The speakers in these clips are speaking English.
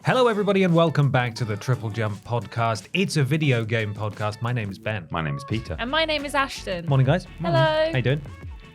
Hello, everybody, and welcome back to the TripleJump podcast. It's a video game podcast. My name is Ben. My name is Peter. And my name is Ashton. Morning, guys. Hello. How you doing?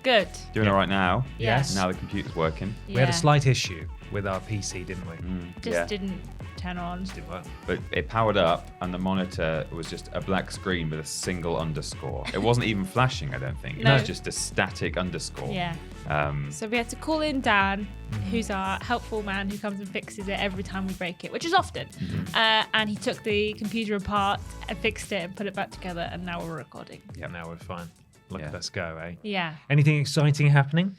Good. Doing all right now? Yes. Now the computer's working. We had a slight issue with our PC, didn't we? Just didn't turn on. Didn't work. But it powered up and the monitor was just a black screen with a single underscore. It wasn't even flashing, I don't think. It No. was just a static underscore. Yeah. Um, So we had to call in Dan, who's our helpful man who comes and fixes it every time we break it, which is often. And he took the computer apart and fixed it and put it back together, and now we're recording. Yeah, now we're fine. Look at us go, eh? Yeah. Anything exciting happening?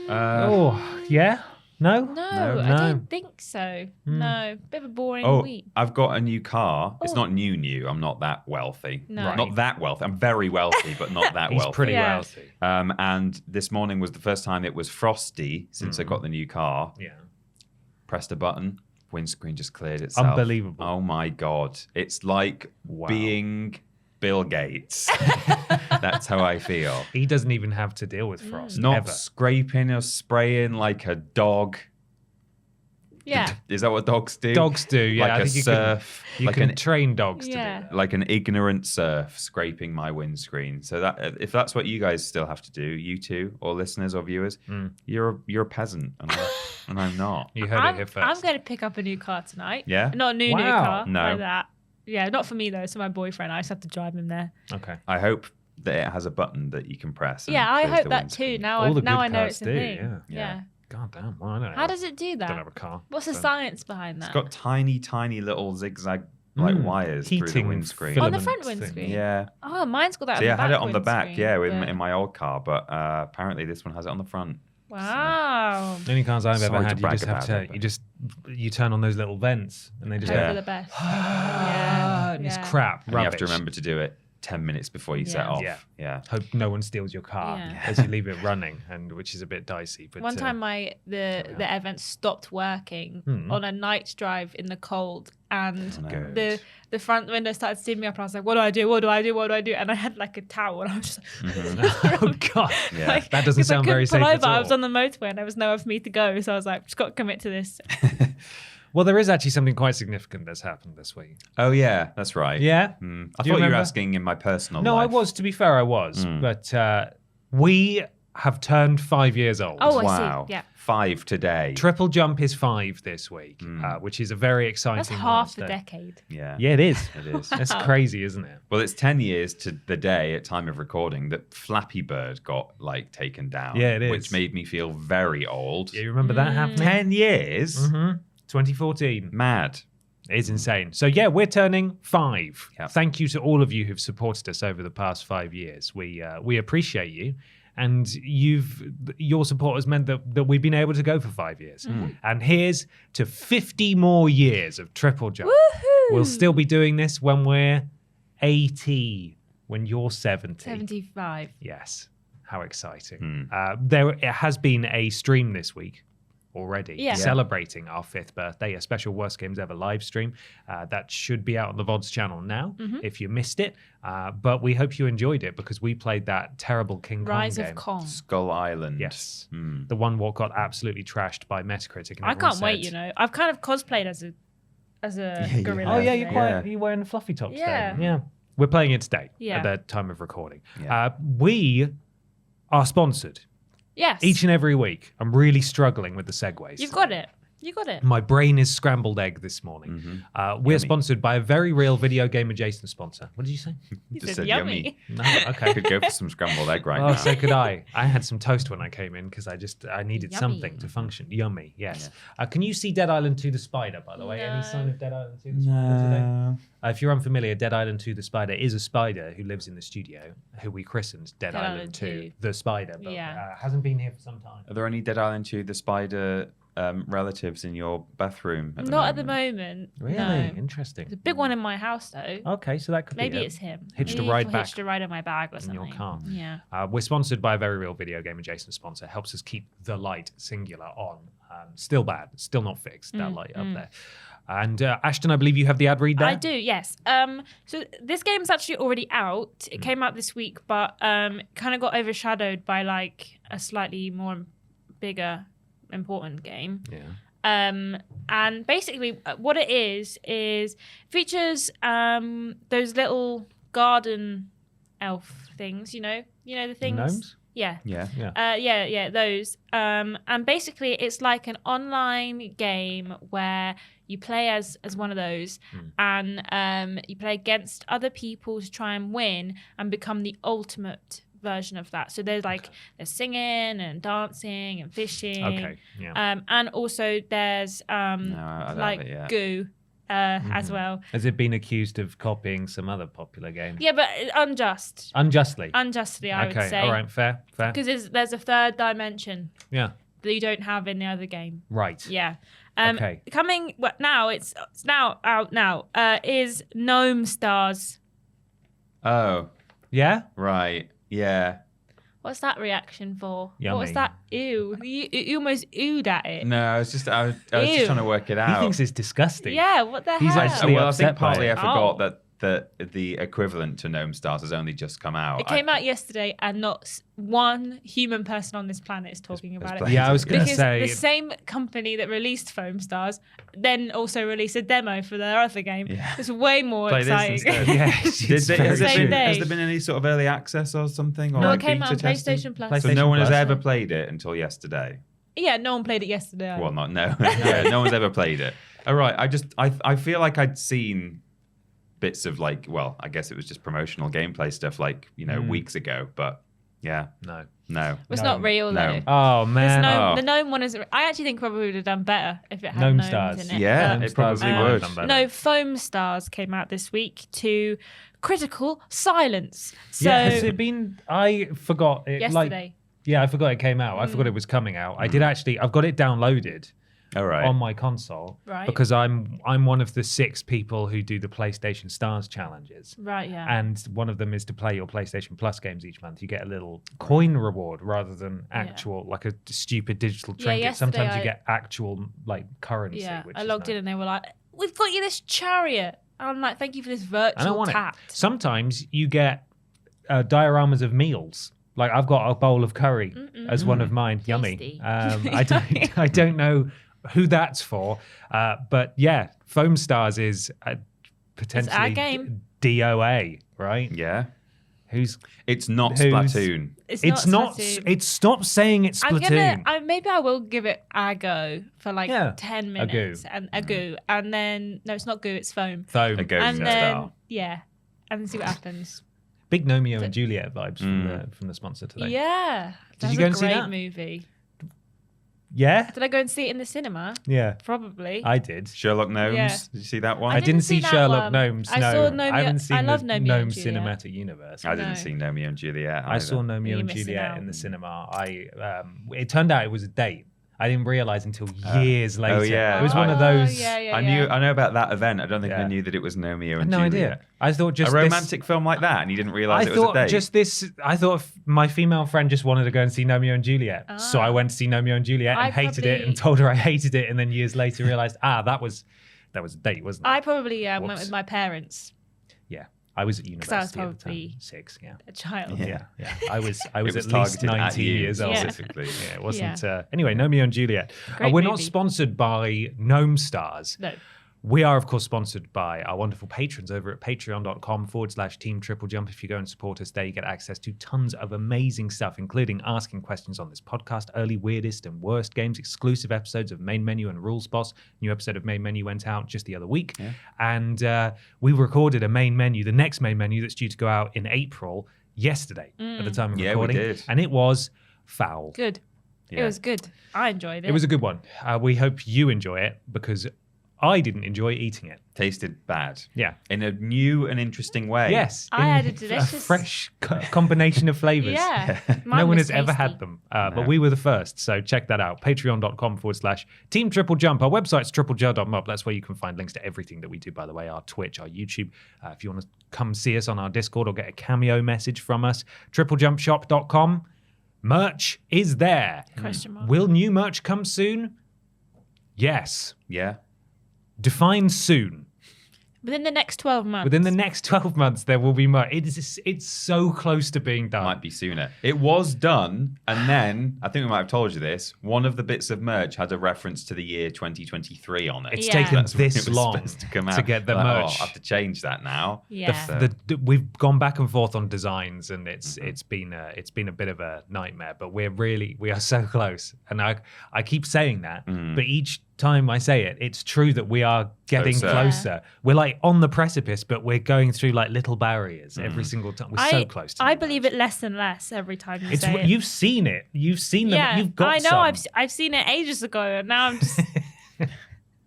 Yeah? No? No, I don't think so. No, bit of a boring week. I've got a new car. It's Oh. not new. I'm not that wealthy. No. Right. Not that wealthy. I'm very wealthy, but not that He's wealthy. pretty Yeah. wealthy. And this morning was the first time it was frosty since I got the new car. Yeah. Pressed a button, windscreen just cleared itself. Unbelievable. Oh my God. It's like being Bill Gates. That's how I feel. He doesn't even have to deal with frost. Not ever. scraping or spraying like a dog. Yeah. Is that what dogs do? Dogs do, yeah. Like I a think surf. you like can train dogs to do Yeah. that. like an ignorant surf scraping my windscreen. So that if that's what you guys still have to do, you two or listeners or viewers, you're a peasant and I'm not. You heard it here first. I'm going to pick up a new car tonight. Yeah? Not a new Wow. car. No. Like that. Yeah, not for me though. So my boyfriend, I just have to drive him there. Okay. I hope that it has a button that you can press. and Yeah, I close hope the that windscreen. too. Now, All the now good I know cars it's a do, thing. yeah. Yeah. God damn. Well, I don't know. How does it do that? Don't have a car. What's the science behind that? It's got tiny little zigzag wires through the Heating windscreen. On the filament front thing. windscreen? Yeah. Oh, mine's got that So on yeah, the I back had it on the back, windscreen, but- in my old car, but apparently this one has it on the front. Wow. The only cars I've ever Sorry to had, you brag just have about to, it, but- you turn on those little vents and they just Hope Yeah. for the best. and it's crap, And you have to rubbish. remember to do it 10 minutes before you set Yeah. off. Yeah. Yeah. Hope no one steals your car Yeah. as you leave it running, and which is a bit dicey. But One time the event stopped working on a night drive in the cold, and no. the front window started steaming up, and I was like, what do I do? What do I do? What do I do? And I had like a towel, and I was just like, oh god, Yeah. that doesn't 'cause sound very I safe couldn't pull at over. all. I was on the motorway, and there was nowhere for me to go, so I was like, just got to commit to this. Well, there is actually something quite significant that's happened this week. Oh, yeah, that's right. Yeah, I Do you thought you were remember? asking in my personal No, life. I was. To be fair, I was. But we have turned 5 years old. Oh, I Wow. see. Yeah. 5 today. TripleJump is 5 this week, which is a very exciting. That's half a milestone. decade. Yeah. Yeah, it is. It is. That's crazy, isn't it? Well, it's 10 years to the day at time of recording that Flappy Bird got like taken down. Yeah, it is. Which made me feel very old. Yeah, you remember that happening? 10 years? 2014. Mad. It's insane. So yeah, we're turning 5. Yep. Thank you to all of you who've supported us over the past 5 years. We appreciate you, and your support has meant that we've been able to go for 5 years. And here's to 50 more years of TripleJump. Woohoo! We'll still be doing this when we're 80, when you're 70. 75. Yes, how exciting! There has been a stream this week already Yeah. celebrating our 5th birthday, a special Worst Games Ever live stream that should be out on the VODs channel now if you missed it, but we hope you enjoyed it because we played that terrible King Kong Rise game. of Kong. Skull Island. Yes, the one what got absolutely trashed by Metacritic. And I everyone can't wait, said- you know. I've kind of cosplayed as a you gorilla. Oh yeah, Yeah. you're wearing the fluffy tops. Yeah. Yeah, we're playing it today Yeah. at the time of recording. Yeah. We are sponsored Yes. each and every week. I'm really struggling with the segues. You've got it. You got it. My brain is scrambled egg this morning. We're sponsored by a very real video game adjacent sponsor. What did you say? You Just said said yummy. No, I okay. could go for some scrambled egg right Oh, now. so could I. I had some toast when I came in because I needed Yummy. something to function. Yummy, yes. Can you see Dead Island 2 the Spider, by the way? Any No. sign of Dead Island 2 the Spider today? If you're unfamiliar, Dead Island 2 the Spider is a spider who lives in the studio, who we christened Dead Island 2 the Spider, but Yeah. hasn't been here for some time. Are there any Dead Island 2 the Spider relatives in your bathroom? Not at the moment. Really? No. Interesting. There's a big one in my house though. Okay, so that could Maybe be it's him. Hitched a Maybe ride he back Hitched a ride in my bag or in something. your car. Yeah. We're sponsored by a very real video game adjacent sponsor. Helps us keep the light singular on. Still bad. Still not fixed, that light up there. And Ashton, I believe you have the ad read there? I do, yes. So this game's actually already out. It came out this week, but kind of got overshadowed by like a slightly more bigger, important game. Yeah. And basically what it is features those little garden elf things, you know the things. Gnomes? Yeah. Yeah. Those. And basically, it's like an online game where you play as one of those, and you play against other people to try and win and become the ultimate version of that. So there's there's singing and dancing and fishing. Okay. Yeah. And also there's I don't have it yet. goo. As well. Has it been accused of copying some other popular game? Yeah, but unjustly, I would say. Okay, all right, fair. Because there's a third dimension Yeah, that you don't have in the other game. right. Yeah. Okay. Coming now, it's now out now. Is Gnome Stars. Oh, Yeah? right. Yeah. What's that reaction for? Yummy. What was that? Ew. You almost oohed at it. No, I was just Ew. trying to work it He out. thinks it's disgusting. Yeah, what the He's hell? actually Well, I upset think by partly it. I forgot Oh. that the equivalent to Gnome Stars has only just come out. It came out yesterday, and not one human person on this planet is talking about it. played Yeah, I was going to Because say. the same company that released Foam Stars then also released a demo for their other game. Yeah. It's way more Play this exciting. instead. Yeah, Did it's they- very has, there Same true. been, day. has there been any sort of early access or something? Or No, like it came out on beta testing? PlayStation Plus. So no one has Plus. ever played it until yesterday. Yeah, no one played it yesterday. Well, not no. Yeah, no one's ever played it. All right. I feel like I'd seen bits of I guess it was just promotional gameplay stuff weeks ago, but yeah, No. no. It's No. not real No. though. Oh, man. Oh. The gnome one is. I actually think probably would have done better if it had Gnome gnomes Stars. in it. Yeah, Gnome it Stars probably might have would. done better. No, Foam Stars came out this week to critical silence. So Yeah, has it been? I forgot it. yesterday. I forgot it came out. I forgot it was coming out. I did actually. I've got it downloaded All right. on my console Right. because I'm one of the 6 people who do the PlayStation Stars challenges. Right, yeah. And one of them is to play your PlayStation Plus games each month. You get a little coin reward rather than actual, like a stupid digital Yeah, trinket. yesterday Sometimes you I- get actual currency. Yeah, Which I is logged nice. in and they were like, "We've got you this chariot." And I'm like, "Thank you for this I don't virtual want tat." it. Sometimes you get dioramas of meals. Like I've got a bowl of curry as one of mine. Yummy. Tasty. I don't know who that's for, but yeah, Foam Stars is potentially our game. DOA, right? Yeah. Who's It's not Who's- Splatoon. it's not. Splatoon. It's stop saying it's Splatoon. Maybe I will give it a go for like Yeah, 10 a goo. minutes and a goo, and then no, it's not goo, it's foam. Foam. A go And star. then and then see what happens. Big Romeo and Juliet vibes from the sponsor today. Yeah, that's you go a and see great that? movie. Yeah. Did I go and see it in the cinema? Yeah. Probably. I did. Sherlock Gnomes. Yeah. Did you see that one? I didn't see see that Sherlock one. Gnomes. I No, saw Romeo- I haven't seen I love the Romeo and Gnome Juliet. Cinematic Universe. I didn't No. see Romeo and Juliet. I saw either. Romeo You're and missing Juliet out. in the cinema. It turned out it was a date. I didn't realize until years later. yeah. It was one of those. Yeah, I know about that event. I don't think I Yeah. knew that it was Romeo I had and no Juliet. idea. I thought just A romantic film like that, and you didn't realize I it was a thought date. just this. I thought my female friend just wanted to go and see Romeo and Juliet, so I went to see Romeo and Juliet and I hated it probably- and told her I hated it, and then years later realized that was a date, wasn't it? I probably went Whoops. with my parents, Yeah, I was at 'Cause I was university at the probably- time. 6, yeah. a child. Yeah. I was It was at least targeted at 19 you years old. specifically. Yeah, it wasn't. Anyway, Romeo and Juliet. Great We're not movie. sponsored by Gnome Stars. No. We are, of course, sponsored by our wonderful patrons over at patreon.com/Team TripleJump. If you go and support us there, you get access to tons of amazing stuff, including asking questions on this podcast, early weirdest and worst games, exclusive episodes of Main Menu and Rules Boss. New episode of Main Menu went out just the other week. Yeah. And we recorded a Main Menu, the next Main Menu that's due to go out in April, yesterday at the time of Yeah, we recording. did. And it was foul. Good. It Yeah. was good. I enjoyed it. It was a good one. We hope you enjoy it because I didn't enjoy eating it. Tasted bad. Yeah. In a new and interesting way. Yes. I in had a delicious- fresh combination of flavors. Yeah. No Mine one was has ever tasty. had them, but we were the first. So check that out. Patreon.com/Team TripleJump. Our website's triplej.mob. That's where you can find links to everything that we do, by the way, our Twitch, our YouTube. If you want to come see us on our Discord or get a cameo message from us, triplejumpshop.com. Merch is there. Question mark. Will new merch come soon? Yes. Yeah. Define soon. Within the next 12 months. Within the next 12 months, there will be merch. It's so close to being done. Might be sooner. It was done, and then I think we might have told you this. One of the bits of merch had a reference to the year 2023 on it. It's Yeah. taken That's when this it was long supposed to come out. to get the Like, merch. I have to change that now. Yeah. We've gone back and forth on designs, and it's been a bit of a nightmare. But we are so close, and I keep saying that, but each time I say it, it's true that we are getting Closer. closer. We're like on the precipice, but we're going through like little barriers every single time. We're so close to I the believe merch. it less and less every time you say it. You've seen it. You've seen them. Yeah, You've got I know. some. I've seen it ages ago, and now I'm just.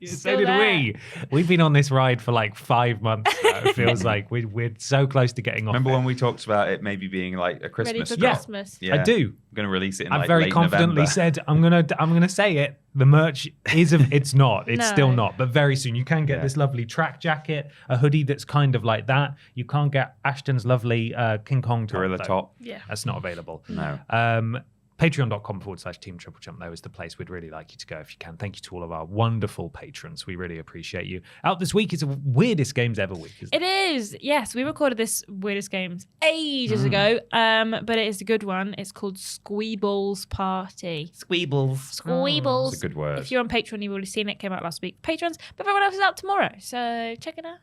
So still did there. we. We've been on this ride for like 5 months now. It feels like we're so close to getting off. Remember it. when we talked about it maybe being like a Christmas Ready for drop? Christmas. Yeah. I do. I'm going to release it in I've like very late confidently November. said I'm gonna say it. The merch it's not. It's No. still not. But very soon you can get Yeah. this lovely track jacket, a hoodie that's kind of like that. You can't get Ashton's lovely King Kong top. Gorilla though. top. Yeah. That's not available. No. Patreon.com/Team TripleJump, though, is the place we'd really like you to go if you can. Thank you to all of our wonderful patrons. We really appreciate you. Out this week is a weirdest games ever week, isn't it? It is. Yes, we recorded this Weirdest Games ages ago, but it is a good one. It's called Squeebles Party. Squeebles. Squeebles. It's a good word. If you're on Patreon, you've already seen it. It came out last week. Patrons, but everyone else is out tomorrow. So check it out.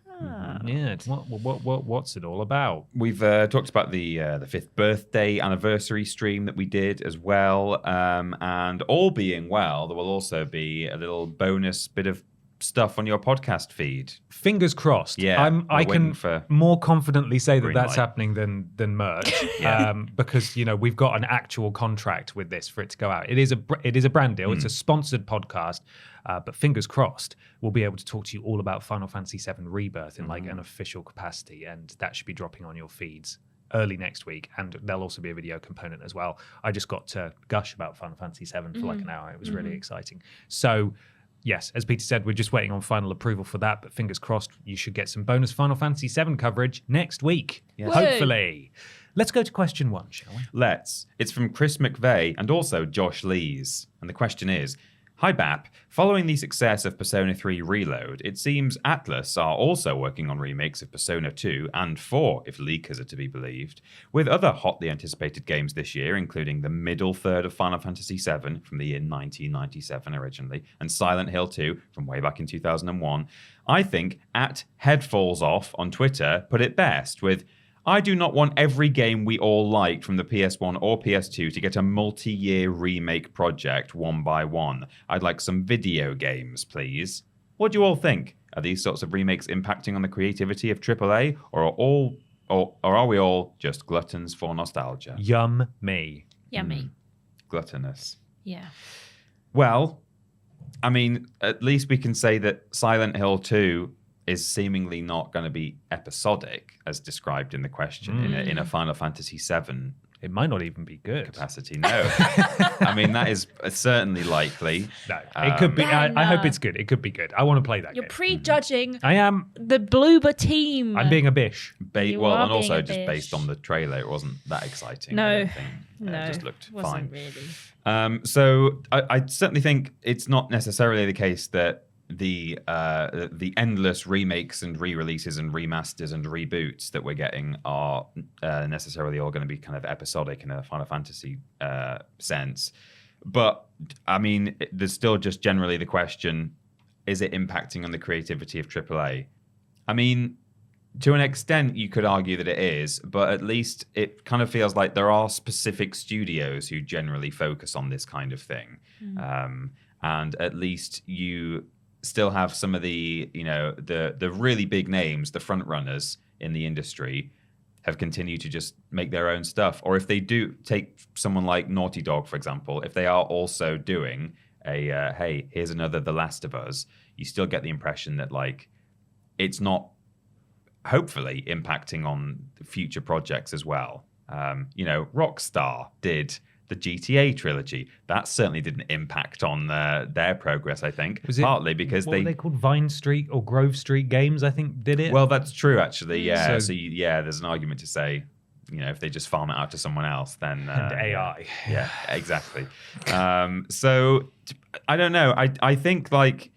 Yeah. What's it all about? We've talked about the 5th birthday anniversary stream that we did as well. And all being well, there will also be a little bonus bit of stuff on your podcast feed. Fingers crossed. Yeah, I we're can waiting for more confidently say that green that's light. happening than merch, Yeah. because we've got an actual contract with this for it to go out. It is a brand deal. It's a sponsored podcast, but fingers crossed, we'll be able to talk to you all about Final Fantasy VII Rebirth in like an official capacity, and that should be dropping on your feeds early next week, and there'll also be a video component as well. I just got to gush about Final Fantasy VII for like an hour. It was really exciting. So yes, as Peter said, we're just waiting on final approval for that, but fingers crossed you should get some bonus Final Fantasy VII coverage next week. Yes. Hopefully. Let's go to question 1, shall we? Let's. It's from Chris McVeigh and also Josh Lees. And the question is, hi BAP, following the success of Persona 3 Reload, it seems Atlus are also working on remakes of Persona 2 and 4, if leakers are to be believed, with other hotly anticipated games this year, including the middle third of Final Fantasy VII from the year 1997 originally, and Silent Hill 2 from way back in 2001. I think @HeadFallsOff on Twitter put it best with, I do not want every game we all liked from the PS1 or PS2 to get a multi-year remake project one by one. I'd like some video games, please. What do you all think? Are these sorts of remakes impacting on the creativity of AAA, or are we all just gluttons for nostalgia? Yum me. Yummy. Gluttonous. Yeah. Well, I mean, at least we can say that Silent Hill 2 is seemingly not going to be episodic, as described in the question, in a Final Fantasy VII It might not even be good. capacity. No. I mean, that is certainly likely. No, it could be. Yeah, I hope no. it's good. It could be good. I want to play that You're game. prejudging I am. the Bloober team. I'm being a bish. You Well, are and also being a just bitch. based on the trailer, it wasn't that exciting. No. I don't think. No, It just looked wasn't fine. really. So I certainly think it's not necessarily the case that the endless remakes and re-releases and remasters and reboots that we're getting are necessarily all going to be kind of episodic in a Final Fantasy sense. But I mean, there's still just generally the question: is it impacting on the creativity of AAA? I mean, to an extent, you could argue that it is, but at least it kind of feels like there are specific studios who generally focus on this kind of thing. And at least you still have some of the, the really big names, the front runners in the industry, have continued to just make their own stuff. Or if they do take someone like Naughty Dog, for example, if they are also doing a, hey, here's another The Last of Us, you still get the impression that, like, it's not hopefully impacting on future projects as well. Rockstar did the GTA trilogy. That certainly didn't impact on their progress, I think. Was it partly because what were they called? Vine Street or Grove Street Games, I think, did it. Well, that's true, actually. Yeah. So- There's an argument to say, if they just farm it out to someone else, then and AI. Yeah, exactly. So I don't know. I think, like,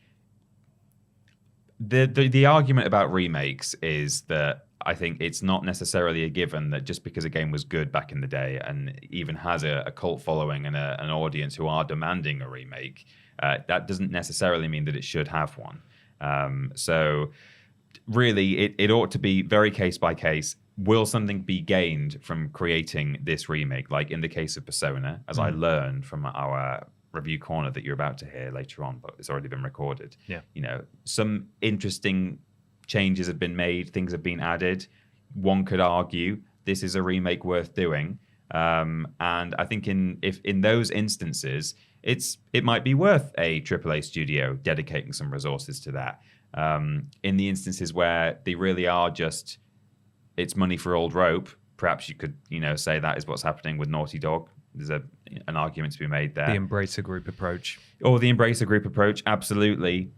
The argument about remakes is that I think it's not necessarily a given that just because a game was good back in the day and even has a cult following and an audience who are demanding a remake, that doesn't necessarily mean that it should have one. So really, it ought to be very case by case. Will something be gained from creating this remake? Like in the case of Persona, as I learned from our review corner that you're about to hear later on, but it's already been recorded. Yeah. You know, some interesting changes have been made, things have been added. One could argue this is a remake worth doing. And I think in those instances, it might be worth a AAA studio dedicating some resources to that. In the instances where they really are just, it's money for old rope, perhaps you could, say that is what's happening with Naughty Dog. There's an argument to be made there. The Embracer Group approach. Or the Embracer Group approach, absolutely.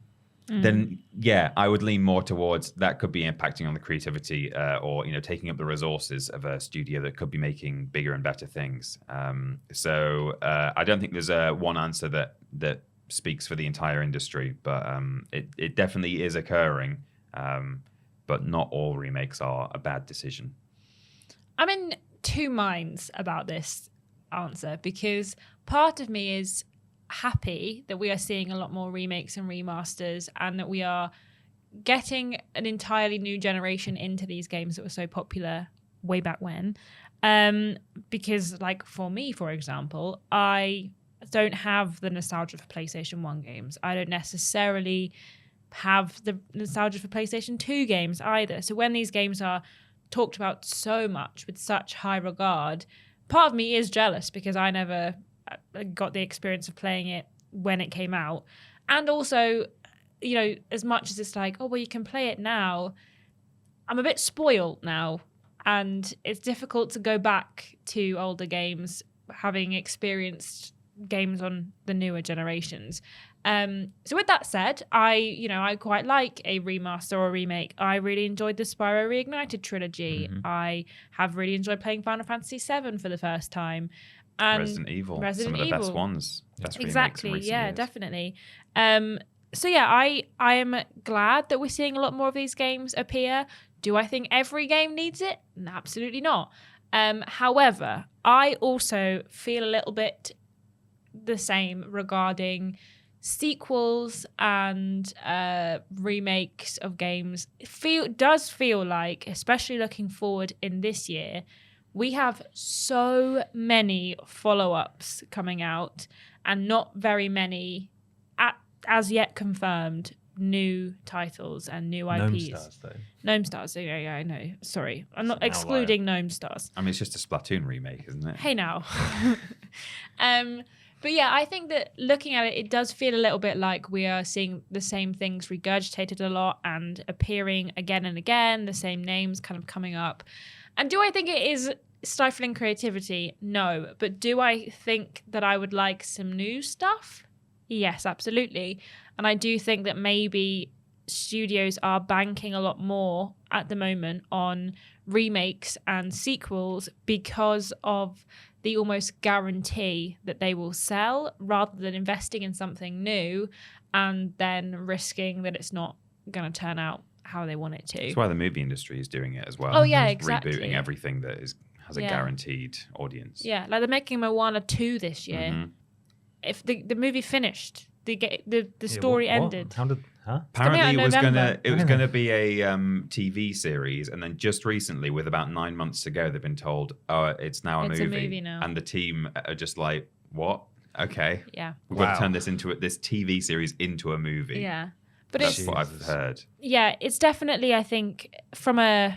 Then, yeah, I would lean more towards that could be impacting on the creativity or, taking up the resources of a studio that could be making bigger and better things. So I don't think there's one answer that speaks for the entire industry, but it definitely is occurring. But not all remakes are a bad decision. I'm in two minds about this answer because part of me is happy that we are seeing a lot more remakes and remasters and that we are getting an entirely new generation into these games that were so popular way back when. Because like for me, for example, I don't have the nostalgia for PlayStation 1 games. I don't necessarily have the nostalgia for PlayStation 2 games either. So when these games are talked about so much with such high regard, part of me is jealous because I never got the experience of playing it when it came out. And also, as much as it's like, oh, well, you can play it now, I'm a bit spoiled now. And it's difficult to go back to older games having experienced games on the newer generations. So with that said, I quite like a remaster or a remake. I really enjoyed the Spyro Reignited trilogy. I have really enjoyed playing Final Fantasy VII for the first time. And Resident Evil, some of the best ones. Best exactly, remakes in yeah, years. Definitely. So yeah, I am glad that we're seeing a lot more of these games appear. Do I think every game needs it? Absolutely not. However, I also feel a little bit the same regarding sequels and remakes of games. Does feel like, especially looking forward in this year, we have so many follow-ups coming out and not very many as yet confirmed new titles and new IPs. Gnome Stars, though. Gnome Stars, yeah, I know. Sorry. I'm not It's an excluding Gnome Stars. I mean, it's just a Splatoon remake, isn't it? Hey now. But yeah, I think that looking at it, it does feel a little bit like we are seeing the same things regurgitated a lot and appearing again and again, the same names kind of coming up. And do I think it is stifling creativity? No. But do I think that I would like some new stuff? Yes, absolutely. And I do think that maybe studios are banking a lot more at the moment on remakes and sequels because of the almost guarantee that they will sell rather than investing in something new and then risking that it's not going to turn out how they want it to. That's why the movie industry is doing it as well. Oh, yeah, exactly. Rebooting everything that has a guaranteed audience. Yeah, like they're making Moana 2 this year. If the movie finished, the story ended. How did? Huh? Apparently, it was November. gonna be a TV series, and then just recently, with about 9 months to go, they've been told, "Oh, it's now a It's movie." a movie now. And the team are just like, "What? Okay, Yeah. we've got to turn this TV series into a movie." Yeah. But That's it's what I've heard. yeah, it's definitely, I think, from a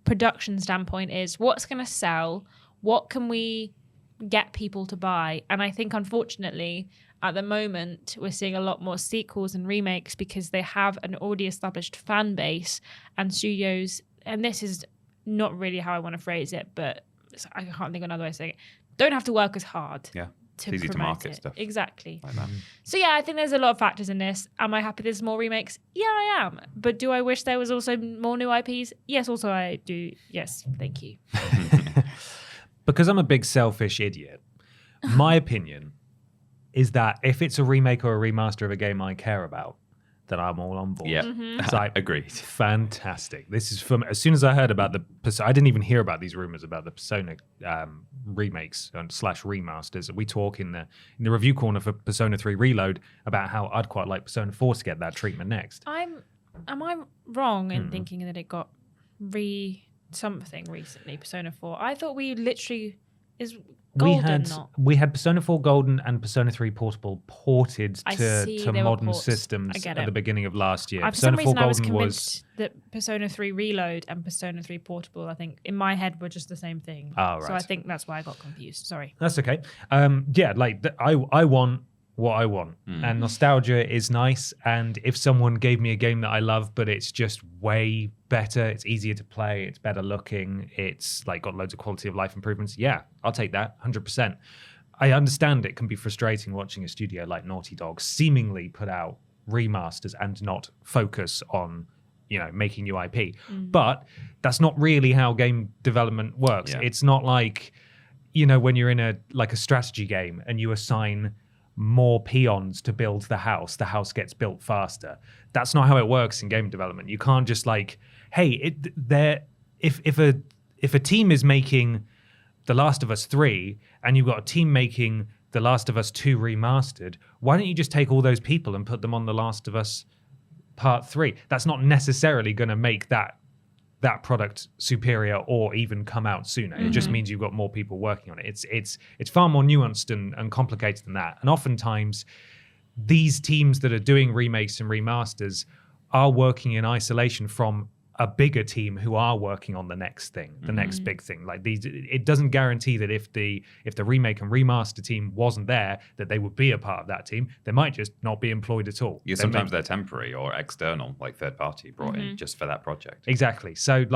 production standpoint, is what's going to sell, what can we get people to buy. And I think, unfortunately, at the moment, we're seeing a lot more sequels and remakes because they have an already established fan base and studios. And this is not really how I want to phrase it, but I can't think of another way of saying it. Don't have to work as hard. Yeah. To It's easy to promote market it. stuff. Exactly. Like that. So yeah, I think there's a lot of factors in this. Am I happy there's more remakes? Yeah, I am. But do I wish there was also more new IPs? Yes, also I do. Yes, thank you. Because I'm a big selfish idiot, my opinion is that if it's a remake or a remaster of a game I care about, then I'm all on board. Yeah, It's like, agreed. fantastic. This is from as soon as I heard about I didn't even hear about these rumors about the Persona remakes and / remasters. We talk in the review corner for Persona 3 Reload about how I'd quite like Persona 4 to get that treatment next. Am I wrong in thinking that it got something recently, Persona 4? I thought we literally We had Persona 4 Golden and Persona 3 Portable ported to they were modern ports. systems at the beginning of last year. For some Persona 4 reason, I was Golden convinced that Persona 3 Reload and Persona 3 Portable, I think, in my head, were just the same thing. Oh, right. So I think that's why I got confused. Sorry. That's okay. I want what I want, and nostalgia is nice. And if someone gave me a game that I love, but it's just way better, it's easier to play, it's better looking, it's like got loads of quality of life improvements, yeah, I'll take that 100%. I understand it can be frustrating watching a studio like Naughty Dog seemingly put out remasters and not focus on making new IP, but that's not really how game development works. It's not like when you're in a strategy game and you assign more peons to build the house gets built faster. That's not how it works in game development. You can't just if a team is making The Last of Us 3 and you've got a team making The Last of Us 2 remastered, why don't you just take all those people and put them on The Last of Us Part 3? That's not necessarily going to make that product superior or even come out sooner. It just means you've got more people working on it. It's far more nuanced and complicated than that. And oftentimes, these teams that are doing remakes and remasters are working in isolation from a bigger team who are working on the next thing, the next big thing. Like it doesn't guarantee that if the remake and remaster team wasn't there, that they would be a part of that team. They might just not be employed at all. Sometimes they're temporary or external, like third party brought in just for that project. Exactly. So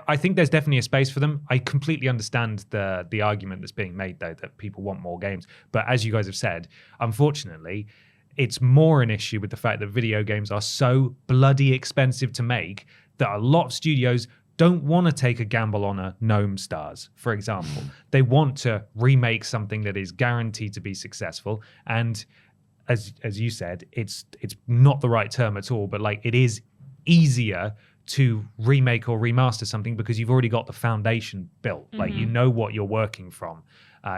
I think there's definitely a space for them. I completely understand the argument that's being made though, that people want more games. But as you guys have said, unfortunately, it's more an issue with the fact that video games are so bloody expensive to make that a lot of studios don't want to take a gamble on a Gnome Stars, for example. They want to remake something that is guaranteed to be successful. And as you said, it's not the right term at all, but it is easier to remake or remaster something because you've already got the foundation built. You know what you're working from.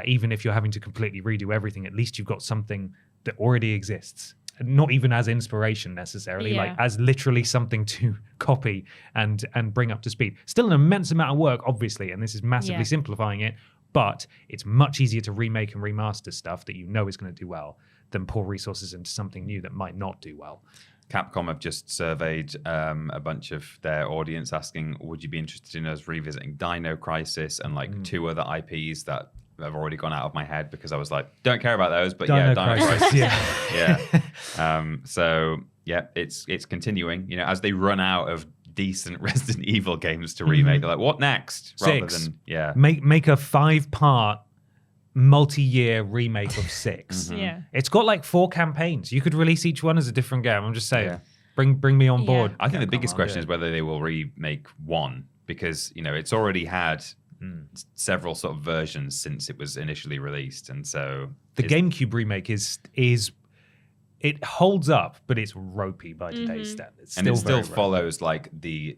Even if you're having to completely redo everything, at least you've got something that already exists. Not even as inspiration necessarily, as literally something to copy and bring up to speed. Still an immense amount of work, obviously, and this is massively simplifying it, but it's much easier to remake and remaster stuff that you know is going to do well than pour resources into something new that might not do well. Capcom have just surveyed a bunch of their audience asking, would you be interested in us revisiting Dino Crisis and two other IPs that have already gone out of my head because I was like, don't care about those, but Dino Crisis. So it's continuing. As they run out of decent Resident Evil games to remake, they're like, what next? Six. Make a 5-part multi-year remake of 6. It's got 4 campaigns. You could release each one as a different game. I'm just saying, bring me on board. I think the biggest question is whether they will remake 1 because it's already had several sort of versions since it was initially released, and so the GameCube remake is it holds up, but it's ropey by today's standards, and it still follows the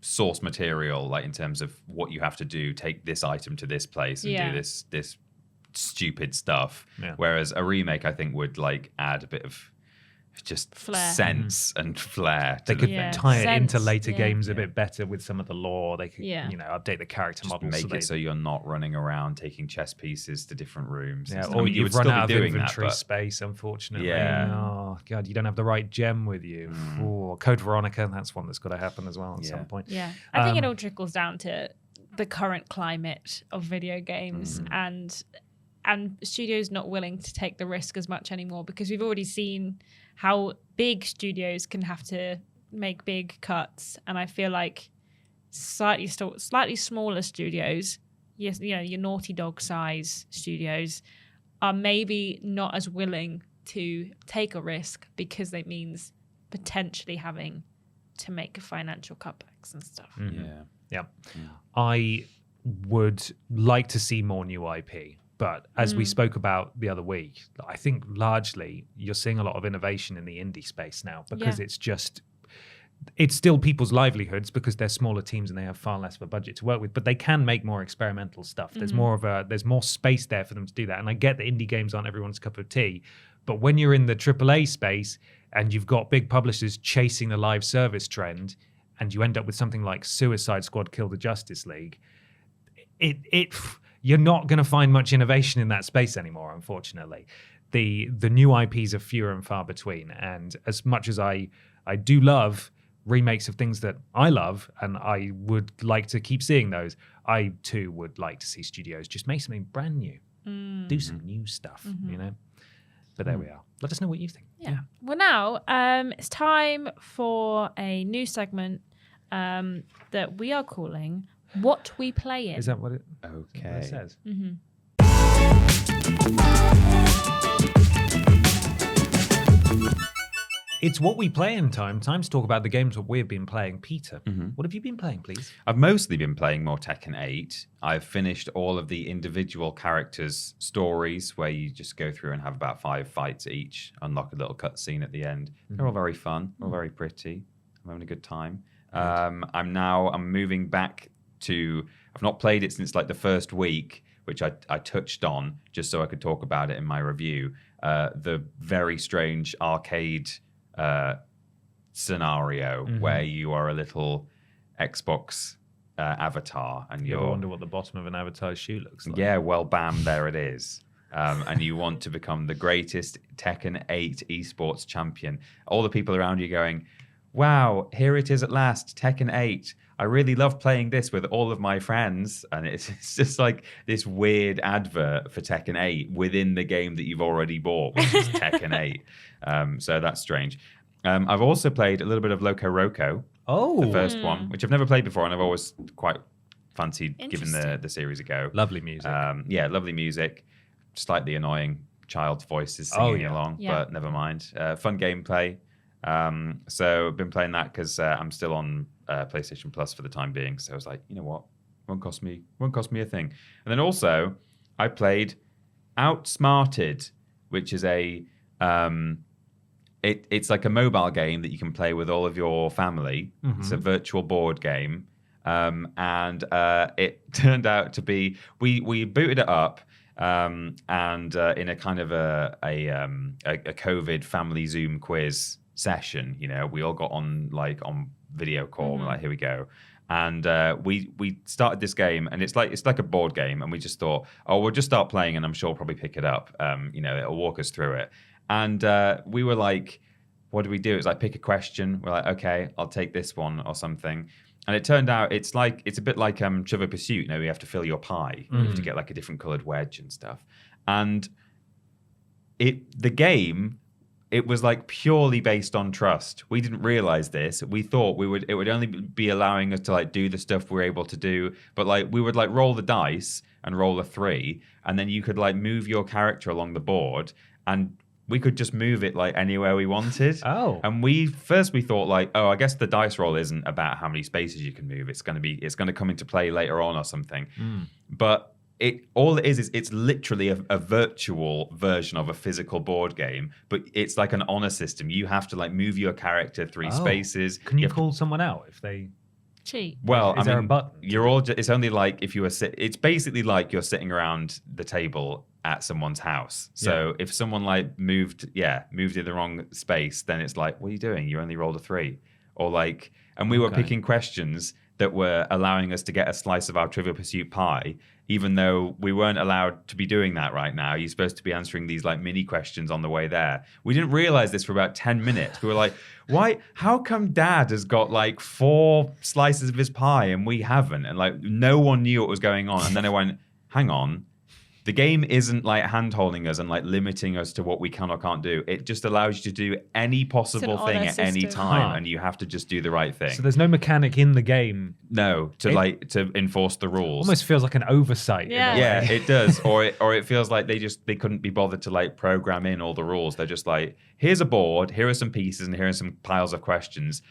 source material, in terms of what you have to do. Take this item to this place and do this stupid stuff. Whereas a remake, I think, would add a bit of just flair. Sense and flair. They could tie it into later games a bit better with some of the lore. They could, update the character models. Make it so you're not running around taking chess pieces to different rooms. Or you've run out of inventory space, unfortunately. Oh, God, you don't have the right gem with you. Ooh, Code Veronica, that's one that's got to happen as well at some point. Yeah, I think it all trickles down to the current climate of video games and studios not willing to take the risk as much anymore, because we've already seen how big studios can have to make big cuts, and I feel like slightly smaller studios, your Naughty Dog size studios, are maybe not as willing to take a risk because it means potentially having to make financial cutbacks and stuff. I would like to see more new IP. But as we spoke about the other week, I think largely you're seeing a lot of innovation in the indie space now because it's still people's livelihoods because they're smaller teams and they have far less of a budget to work with, but they can make more experimental stuff. There's there's more space there for them to do that. And I get that indie games aren't everyone's cup of tea, but when you're in the AAA space and you've got big publishers chasing the live service trend and you end up with something like Suicide Squad Kill the Justice League, you're not going to find much innovation in that space anymore, unfortunately. The new IPs are fewer and far between. And as much as I do love remakes of things that I love, and I would like to keep seeing those, I too would like to see studios just make something brand new, do some new stuff, you know? But there we are. Let us know what you think. Yeah. Well, now it's time for a new segment that we are calling What We Playin. Is that what it, Okay. what it says? It's What We Playin time. Time to talk about the games that we've been playing. Peter, what have you been playing, please? I've mostly been playing more Tekken 8. I've finished all of the individual characters' stories where you just go through and have about 5 fights each, unlock a little cutscene at the end. They're all very fun, all very pretty. I'm having a good time. I'm moving back to, I've not played it since like the first week, which I touched on just so I could talk about it in my review. The very strange arcade scenario where you are a little Xbox avatar and You ever wonder what the bottom of an avatar's shoe looks like? yeah, well, bam, there it is. And you want to become the greatest Tekken 8 esports champion. All the people around you going, wow, here it is at last, Tekken 8. I really love playing this with all of my friends. And it's just like this weird advert for Tekken 8 within the game that you've already bought, which is Tekken 8. So that's strange. I've also played a little bit of Loco Roco, the first one, which I've never played before, and I've always quite fancied giving the series a go. Lovely music. Yeah, lovely music. Slightly annoying child voices singing along, but never mind. Fun gameplay. So I've been playing that because I'm still on PlayStation Plus for the time being. So I was like, you know what? Won't cost me a thing. And then also I played Outsmarted, which is it's like a mobile game that you can play with all of your family. It's a virtual board game. And it turned out to be, we booted it up and in a kind of a COVID family Zoom quiz session, you know, we all got on video call and like, here we go. And we started this game, and it's like a board game, and we just thought, oh, we'll just start playing, and I'm sure we'll probably pick it up. You know, it'll walk us through it. And we were like, what do we do? It's like pick a question. We're like, okay, I'll take this one or something. And it turned out it's a bit like Trivial Pursuit. You know, you have to fill your pie. You have to get like a different coloured wedge and stuff. And the game, it was like purely based on trust. We didn't realize this. We thought it would only be allowing us to like do the stuff we're able to do. But like we would like roll the dice and roll a 3, and then you could like move your character along the board, and we could just move it like anywhere we wanted. Oh. And we thought like, oh, I guess the dice roll isn't about how many spaces you can move. It's going to come into play later on or something. But all it is it's literally a virtual version of a physical board game, but it's like an honor system. You have to like move your character 3 spaces. Can you call someone out if they cheat? Well, is there a button? It's only like if you were it's basically like you're sitting around the table at someone's house. So if someone like moved in the wrong space, then it's like, what are you doing? You only rolled a 3. Or like, and we were picking questions that were allowing us to get a slice of our Trivial Pursuit pie, even though we weren't allowed to be doing that right now. You're supposed to be answering these like mini questions on the way there. We didn't realize this for about 10 minutes. We were like, why? How come Dad has got like 4 slices of his pie and we haven't? And like no one knew what was going on. And then I went, hang on. The game isn't like hand-holding us and like limiting us to what we can or can't do. It just allows you to do any possible thing at any time, and you have to just do the right thing. So there's no mechanic in the game. No, to enforce the rules. Almost feels like an oversight. Yeah, it does. Or it feels like they couldn't be bothered to like program in all the rules. They're just like, here's a board, here are some pieces, and here are some piles of questions.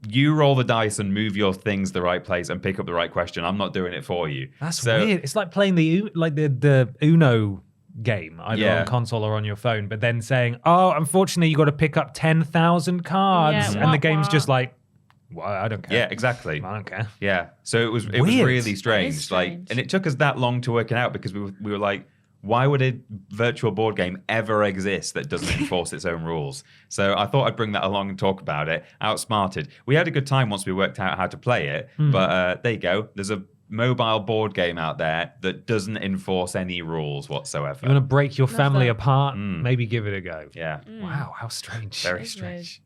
you roll the dice and move your things the right place and pick up the right question. I'm not doing it for you. That's weird. It's like playing the Uno game, either on Yeah. console or on your phone, but then saying, "Oh, unfortunately, you got to pick up 10,000 cards," Yeah, and the wah, game's wah. just like, "Well, I don't care." Yeah, exactly. I don't care. Yeah. So it was Weird. really strange. strange. And it took us that long to work it out because we were like, why would a virtual board game ever exist that doesn't enforce its own rules? So I thought I'd bring that along and talk about it. Outsmarted. We had a good time once we worked out how to play it, but there you go. There's a mobile board game out there that doesn't enforce any rules whatsoever. You want to break your family that. apart? Maybe give it a go. Yeah. Wow, how strange. Very It's strange.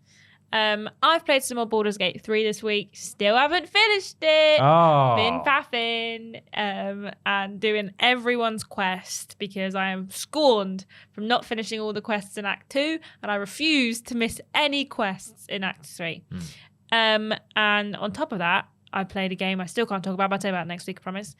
I've played some more Baldur's Gate 3 this week. Still haven't finished it. Oh. Been faffing and doing everyone's quest because I am scorned from not finishing all the quests in Act 2 and I refuse to miss any quests in Act 3. And on top of that, I played a game I still can't talk about, but I'll tell you about it next week, I promise.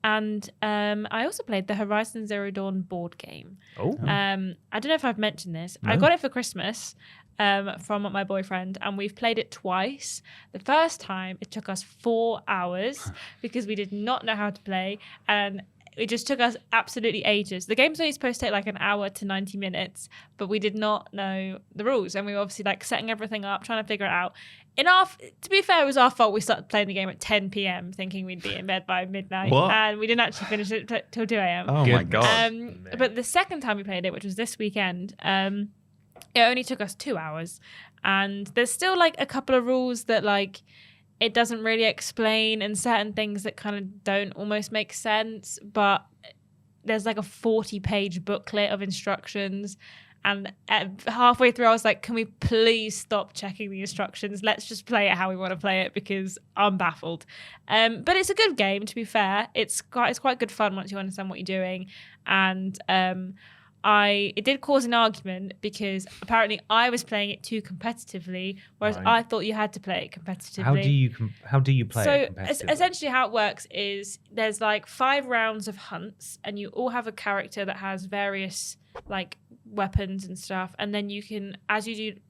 And I also played the Horizon Zero Dawn board game. Oh. I don't know if I've mentioned this. I got it for Christmas from my boyfriend, and we've played it twice. The first time, it took us 4 hours because we did not know how to play, and it just took us absolutely ages. The game's only supposed to take like an hour to 90 minutes, but we did not know the rules, and we were obviously like setting everything up, trying to figure it out. To be fair, it was our fault. We started playing the game at 10 p.m. thinking we'd be in bed by midnight, What? and we didn't actually finish it till 2 a.m. Oh my God. But the second time we played it, which was this weekend, it only took us 2 hours. And there's still like a couple of rules that like it doesn't really explain and certain things that kind of don't almost make sense. But there's like a 40-page booklet of instructions. And halfway through, I was like, can we please stop checking the instructions? Let's just play it how we want to play it because I'm baffled. But it's a good game, to be fair. It's quite good fun once you understand what you're doing. And it did cause an argument because apparently I was playing it too competitively, whereas Right. I thought you had to play it competitively. How do you play it So competitively? essentially how it works is there's like 5 rounds of hunts and you all have a character that has various like weapons and stuff, and then you can, as you do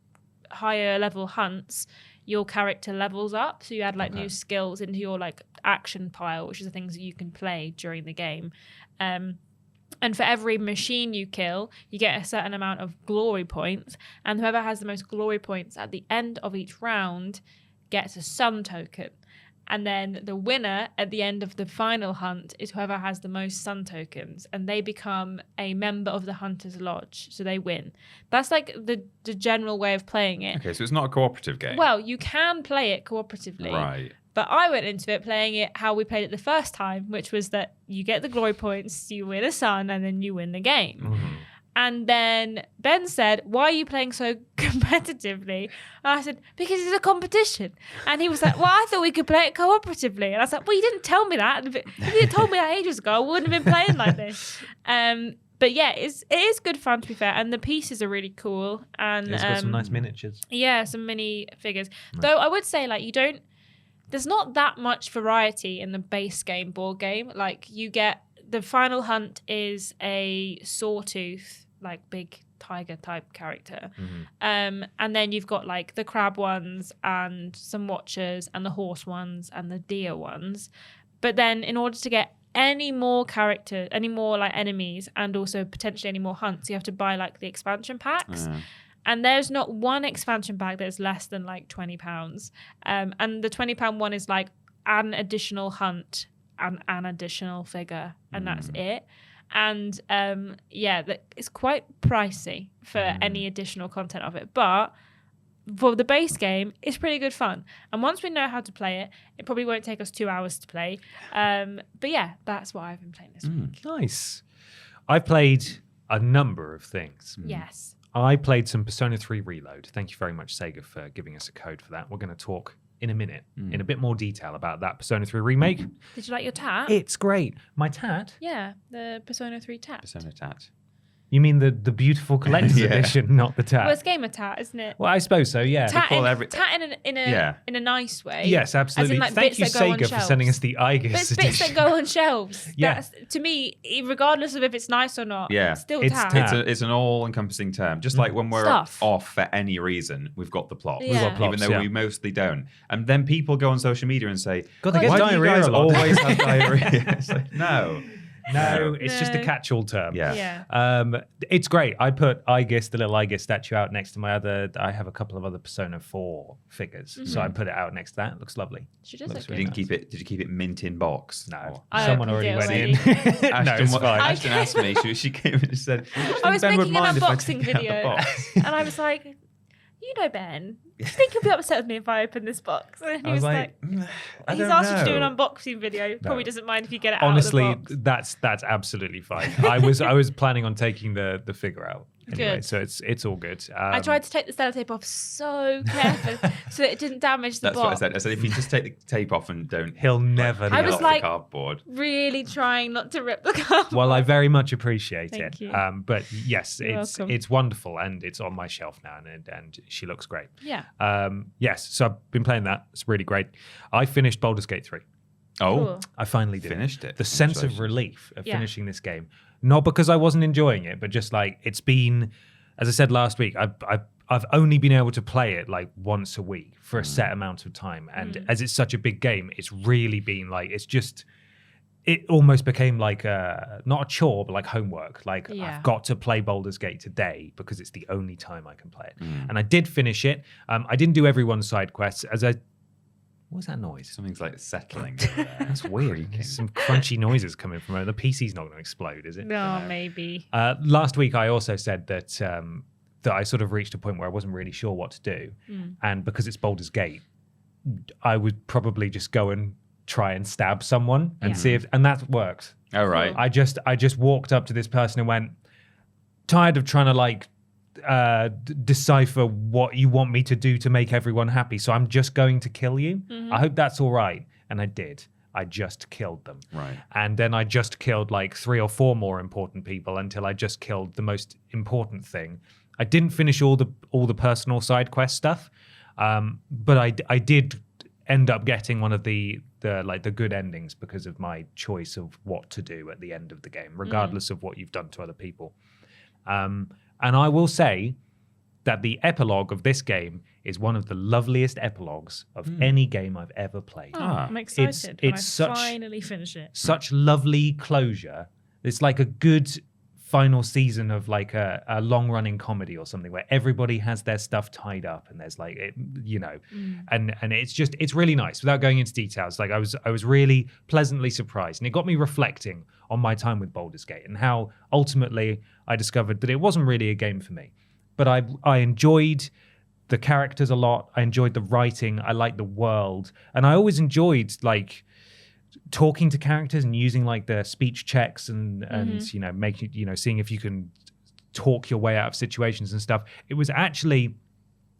higher level hunts, your character levels up, so you add like new skills into your like action pile, which is the things that you can play during the game. And for every machine you kill, you get a certain amount of glory points, and whoever has the most glory points at the end of each round gets a sun token. And then the winner at the end of the final hunt is whoever has the most sun tokens, and they become a member of the Hunter's Lodge, so they win. That's like the general way of playing it. Okay, so it's not a cooperative game. Well, you can play it cooperatively. Right. But I went into it playing it how we played it the first time, which was that you get the glory points, you win a sun, and then you win the game. Mm-hmm. And then Ben said, "Why are you playing so competitively?" And I said, "Because it's a competition." And he was like, "Well, I thought we could play it cooperatively." And I was like, "Well, you didn't tell me that. If you had told me that ages ago, I wouldn't have been playing like this." But yeah, it is good fun, to be fair. And the pieces are really cool. And It's got some nice miniatures. yeah, some mini figures. Though I would say, like, there's not that much variety in the base game board game. Like, you get the final hunt is a sawtooth, like big tiger type character. And then you've got like the crab ones and some watchers and the horse ones and the deer ones. But then in order to get any more like enemies and also potentially any more hunts, you have to buy like the expansion packs. And there's not one expansion pack that's less than like £20. And the £20 one is like an additional hunt and an additional figure, and that's it. And it's quite pricey for any additional content of it. But for the base game, it's pretty good fun. And once we know how to play it, it probably won't take us 2 hours to play. But yeah, that's what I've been playing this week. Nice. I've played a number of things. Yes. I played some Persona 3 Reload. Thank you very much, Sega, for giving us a code for that. We're going to talk in a minute in a bit more detail about that Persona 3 remake. Did you like your tat? It's great. My tat? Yeah, the Persona 3 tat. Persona Tat. You mean the beautiful collector's edition, not the tat? Well, it's gamer tat, isn't it? Well, I suppose so. Yeah. Tat call in a nice way. Yes, absolutely. As in, like, Thank you, bits that go on Sega, for shelves. sending us the Aegis Bits edition. that go on shelves. Yeah. That's, to me, regardless of if it's nice or not, Yeah. it's still It's tat. tat. It's an all-encompassing term. Just like when we're Stuff. off for any reason, we've got the plots. We've got plots, even though yeah. we mostly don't. And then people go on social media and say, God, they get why do you diarrhea guys a lot." always have diarrhea? It's like, no. No, it's just a No. catch-all term. Yeah. Yeah. It's great. I put Aegis, the little Aegis statue, out next to my other. I have a couple of other Persona 4 figures, so I put it out next to that. It looks lovely. She does Looks look You good. didn't keep it. Did you keep it mint in box? No, Or- I someone opened already it went in. no, it's fine. Ashton asked me. She came in and said, I was "Ben would making an mind if I unboxing take out the video, box." and I was like, "You know, Ben, do you think he'll be upset with me if I open this box?" And he I was like, I "He's don't asked you to do know. an unboxing video. Probably doesn't mind if you get it honestly, out of the box." that's absolutely fine. I was planning on taking the figure out anyway, Good. so it's all good. I tried to take the sellotape off so carefully so that it didn't damage the That's what I box. said. I said if you just take the tape off and don't He'll never. I peel was off like- the cardboard. Really trying not to rip the cardboard. Well, I very much appreciate Thank it. you. But yes, You're it's welcome. it's wonderful, and it's on my shelf now, and she looks great. Yeah. Yes, so I've been playing that. It's really great. I finished Baldur's Gate 3. Oh, Cool. I finally did. Finished it. The sense of Congratulations. relief of Yeah. finishing this game, not because I wasn't enjoying it, but just like it's been, as I said last week, I've only been able to play it like once a week for a set amount of time, and as it's such a big game, it's really been like it almost became like not a chore, but like homework. Like Yeah. I've got to play Baldur's Gate today because it's the only time I can play it, and I did finish it. I didn't do everyone's side quests What was that noise? Something's like settling. That's weird. There's some crunchy noises coming from it. The PC's not going to explode, is it? No, maybe. Last week, I also said that that I sort of reached a point where I wasn't really sure what to do, and because it's Baldur's Gate, I would probably just go and try and stab someone and see if, and that worked. All right. I just walked up to this person and went, tired of trying to like decipher what you want me to do to make everyone happy, so I'm just going to kill you. I hope that's all right. And I did. I just killed them. Right. And then I just killed like 3 or 4 more important people until I just killed the most important thing. I didn't finish all the personal side quest stuff, but I did end up getting one of the good endings because of my choice of what to do at the end of the game, regardless of what you've done to other people. And I will say that the epilogue of this game is one of the loveliest epilogues of any game I've ever played. Oh, I'm excited when I it's such- finally finish it. Such lovely closure. It's like a good final season of like a long-running comedy or something where everybody has their stuff tied up and there's like and it's really nice. Without going into details, like I was really pleasantly surprised, and it got me reflecting on my time with Baldur's Gate and how ultimately I discovered that it wasn't really a game for me. But I enjoyed the characters a lot. I enjoyed the writing. I liked the world, and I always enjoyed like talking to characters and using like the speech checks and making seeing if you can talk your way out of situations and stuff. It was actually,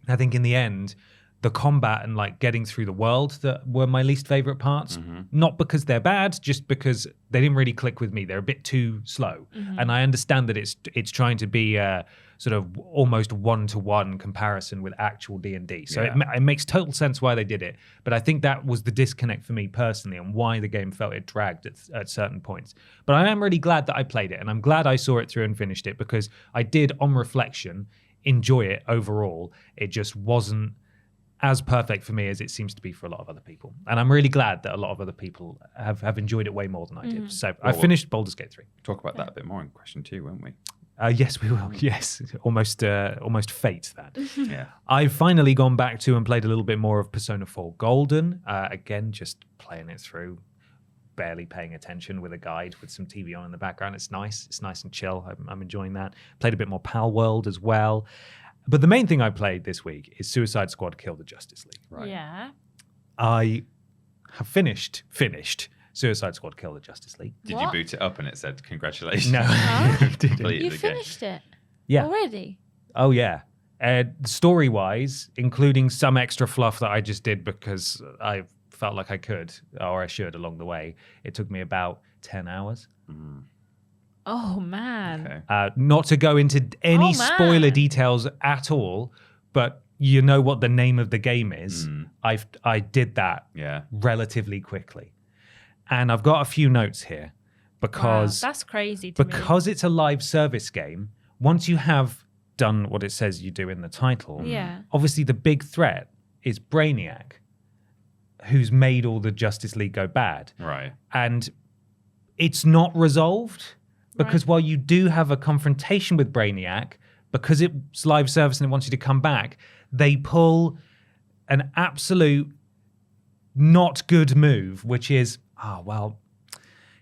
I think, in the end, the combat and like getting through the world that were my least favorite parts. Not because they're bad, just because they didn't really click with me. They're a bit too slow, and I understand that it's trying to be a sort of almost one-to-one comparison with actual D&D. So it makes total sense why they did it. But I think that was the disconnect for me personally, and why the game felt it dragged at certain points. But I am really glad that I played it, and I'm glad I saw it through and finished it, because I did, on reflection, enjoy it overall. It just wasn't as perfect for me as it seems to be for a lot of other people. And I'm really glad that a lot of other people have enjoyed it way more than I did. So I finished Baldur's Gate 3. Talk about that a bit more in question 2, won't we? Yes, we will. Yes, almost fate that. Yeah. I've finally gone back to and played a little bit more of Persona 4 Golden. Again, just playing it through, barely paying attention with a guide with some TV on in the background. It's nice. It's nice and chill. I'm enjoying that. Played a bit more Pal World as well. But the main thing I played this week is Suicide Squad Kill the Justice League. Right. Yeah. I have finished Suicide Squad Kill the Justice League. Did What? you boot it up and it said congratulations? No. Huh? Completed You the game. finished it Yeah. already? Oh, yeah. Story-wise, including some extra fluff that I just did because I felt like I could, or I should along the way, it took me about 10 hours. Oh man. Okay. Not to go into any Oh, man. spoiler details at all, but you know what the name of the game is. I did that Yeah. relatively quickly. And I've got a few notes here because Wow, that's crazy to me. because it's a live service game. Once you have done what it says you do in the title, Yeah. obviously the big threat is Brainiac, who's made all the Justice League go bad. Right. And it's not resolved because while you do have a confrontation with Brainiac, because it's live service and it wants you to come back, they pull an absolute not good move, which is,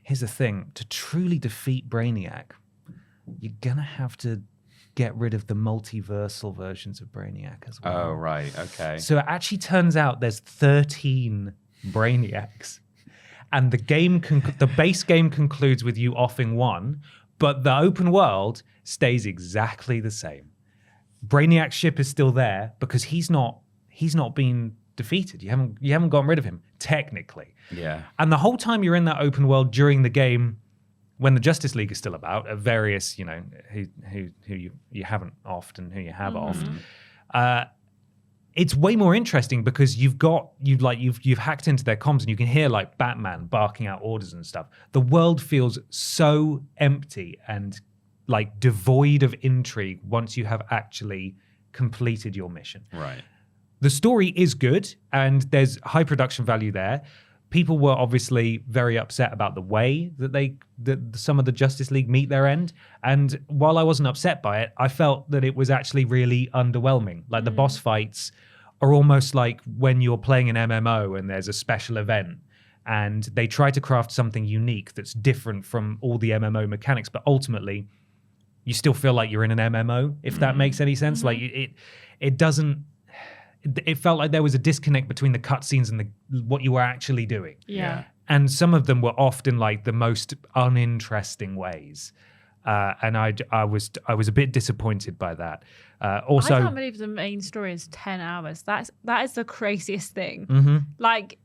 here's the thing. To truly defeat Brainiac, you're going to have to get rid of the multiversal versions of Brainiac as well. Oh, right. Okay. So it actually turns out there's 13 Brainiacs. And the base game concludes with you offing one, but the open world stays exactly the same. Brainiac's ship is still there because he's not been defeated. You haven't gotten rid of him, technically. Yeah. And the whole time you're in that open world during the game, when the Justice League is still about, at various, who you haven't offed and who you have offed, it's way more interesting because you've hacked into their comms and you can hear like Batman barking out orders and stuff. The world feels so empty and like devoid of intrigue once you have actually completed your mission. Right. The story is good and there's high production value there. People were obviously very upset about the way that some of the Justice League meet their end. And while I wasn't upset by it, I felt that it was actually really underwhelming. Like the boss fights are almost like when you're playing an MMO and there's a special event and they try to craft something unique that's different from all the MMO mechanics, but ultimately you still feel like you're in an MMO, if that makes any sense. Like it doesn't. It felt like there was a disconnect between the cutscenes and what you were actually doing. Yeah. And some of them were often like the most uninteresting ways. And I was a bit disappointed by that. Also, I can't believe the main story is 10 hours. That is the craziest thing. Mm-hmm. Like,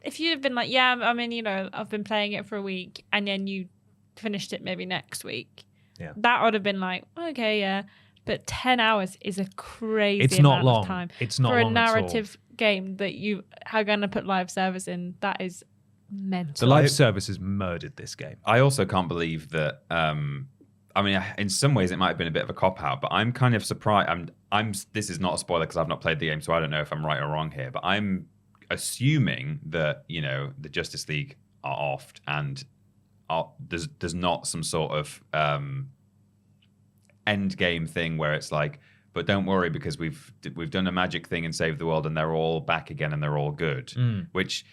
if you'd have been like, yeah, I mean, I've been playing it for a week, and then you finished it maybe next week, that would have been like, okay, yeah. But 10 hours is a crazy It's not amount long. of time. It's not for long a at all. narrative game that you are going to put live service in. That is mental. The live service has murdered this game. I also can't believe that. I mean, in some ways, it might have been a bit of a cop out, but I'm kind of surprised. This is not a spoiler because I've not played the game, so I don't know if I'm right or wrong here. But I'm assuming that the Justice League are offed, and there's not some sort of end game thing where it's like, but don't worry because we've done a magic thing and saved the world, and they're all back again and they're all good. Which,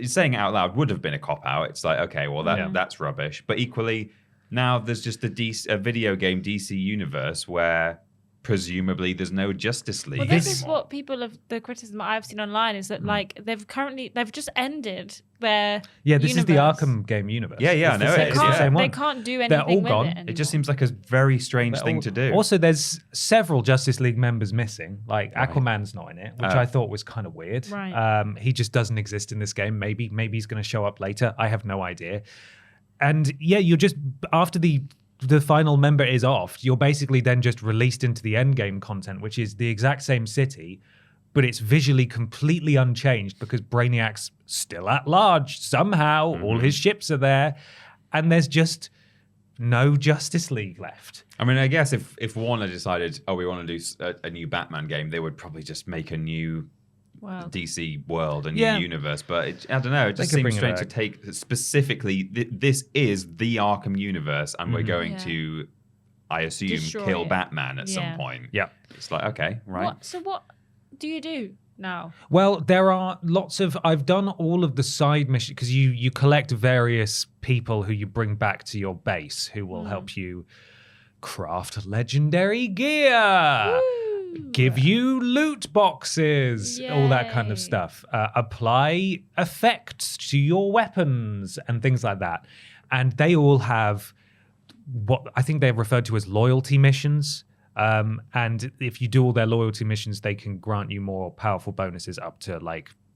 saying it out loud, would have been a cop out. It's like, okay, well that's rubbish. But equally, now there's just a video game DC universe where presumably there's no Justice League Well, this is anymore. what the criticism I've seen online is that like they've just ended their Yeah, this is the universe. Arkham game universe. Yeah, It's I know the it same- is, it's the yeah. same They one. can't do They're all anything with gone. it It anymore. It just seems like a very strange thing to do. Also, there's several Justice League members missing. Like Aquaman's not in it, which I thought was kind of weird. Right. He just doesn't exist in this game. Maybe he's going to show up later. I have no idea. And yeah, you're just after the final member is off, you're basically then just released into the end game content, which is the exact same city, but it's visually completely unchanged because Brainiac's still at large somehow. All his ships are there, and there's just no Justice League left. I mean, I guess if Warner decided, we want to do a new Batman game, they would probably just make a new Wow. DC world, a new Yeah. universe. But I don't know. It just could seems bring it strange to back. take specifically. This is the Arkham universe, and we're going Yeah. to, I assume, Destroy kill it. Batman at some Yeah. point. Yeah. It's like, okay, right. So what do you do now? Well, there are lots of. I've done all of the side missions because you collect various people who you bring back to your base who will help you craft legendary gear, give you loot boxes, all that kind of Yay. stuff. Apply effects to your weapons and things like that. And they all have what I think they're referred to as loyalty missions. And if you do all their loyalty missions, they can grant you more powerful bonuses up to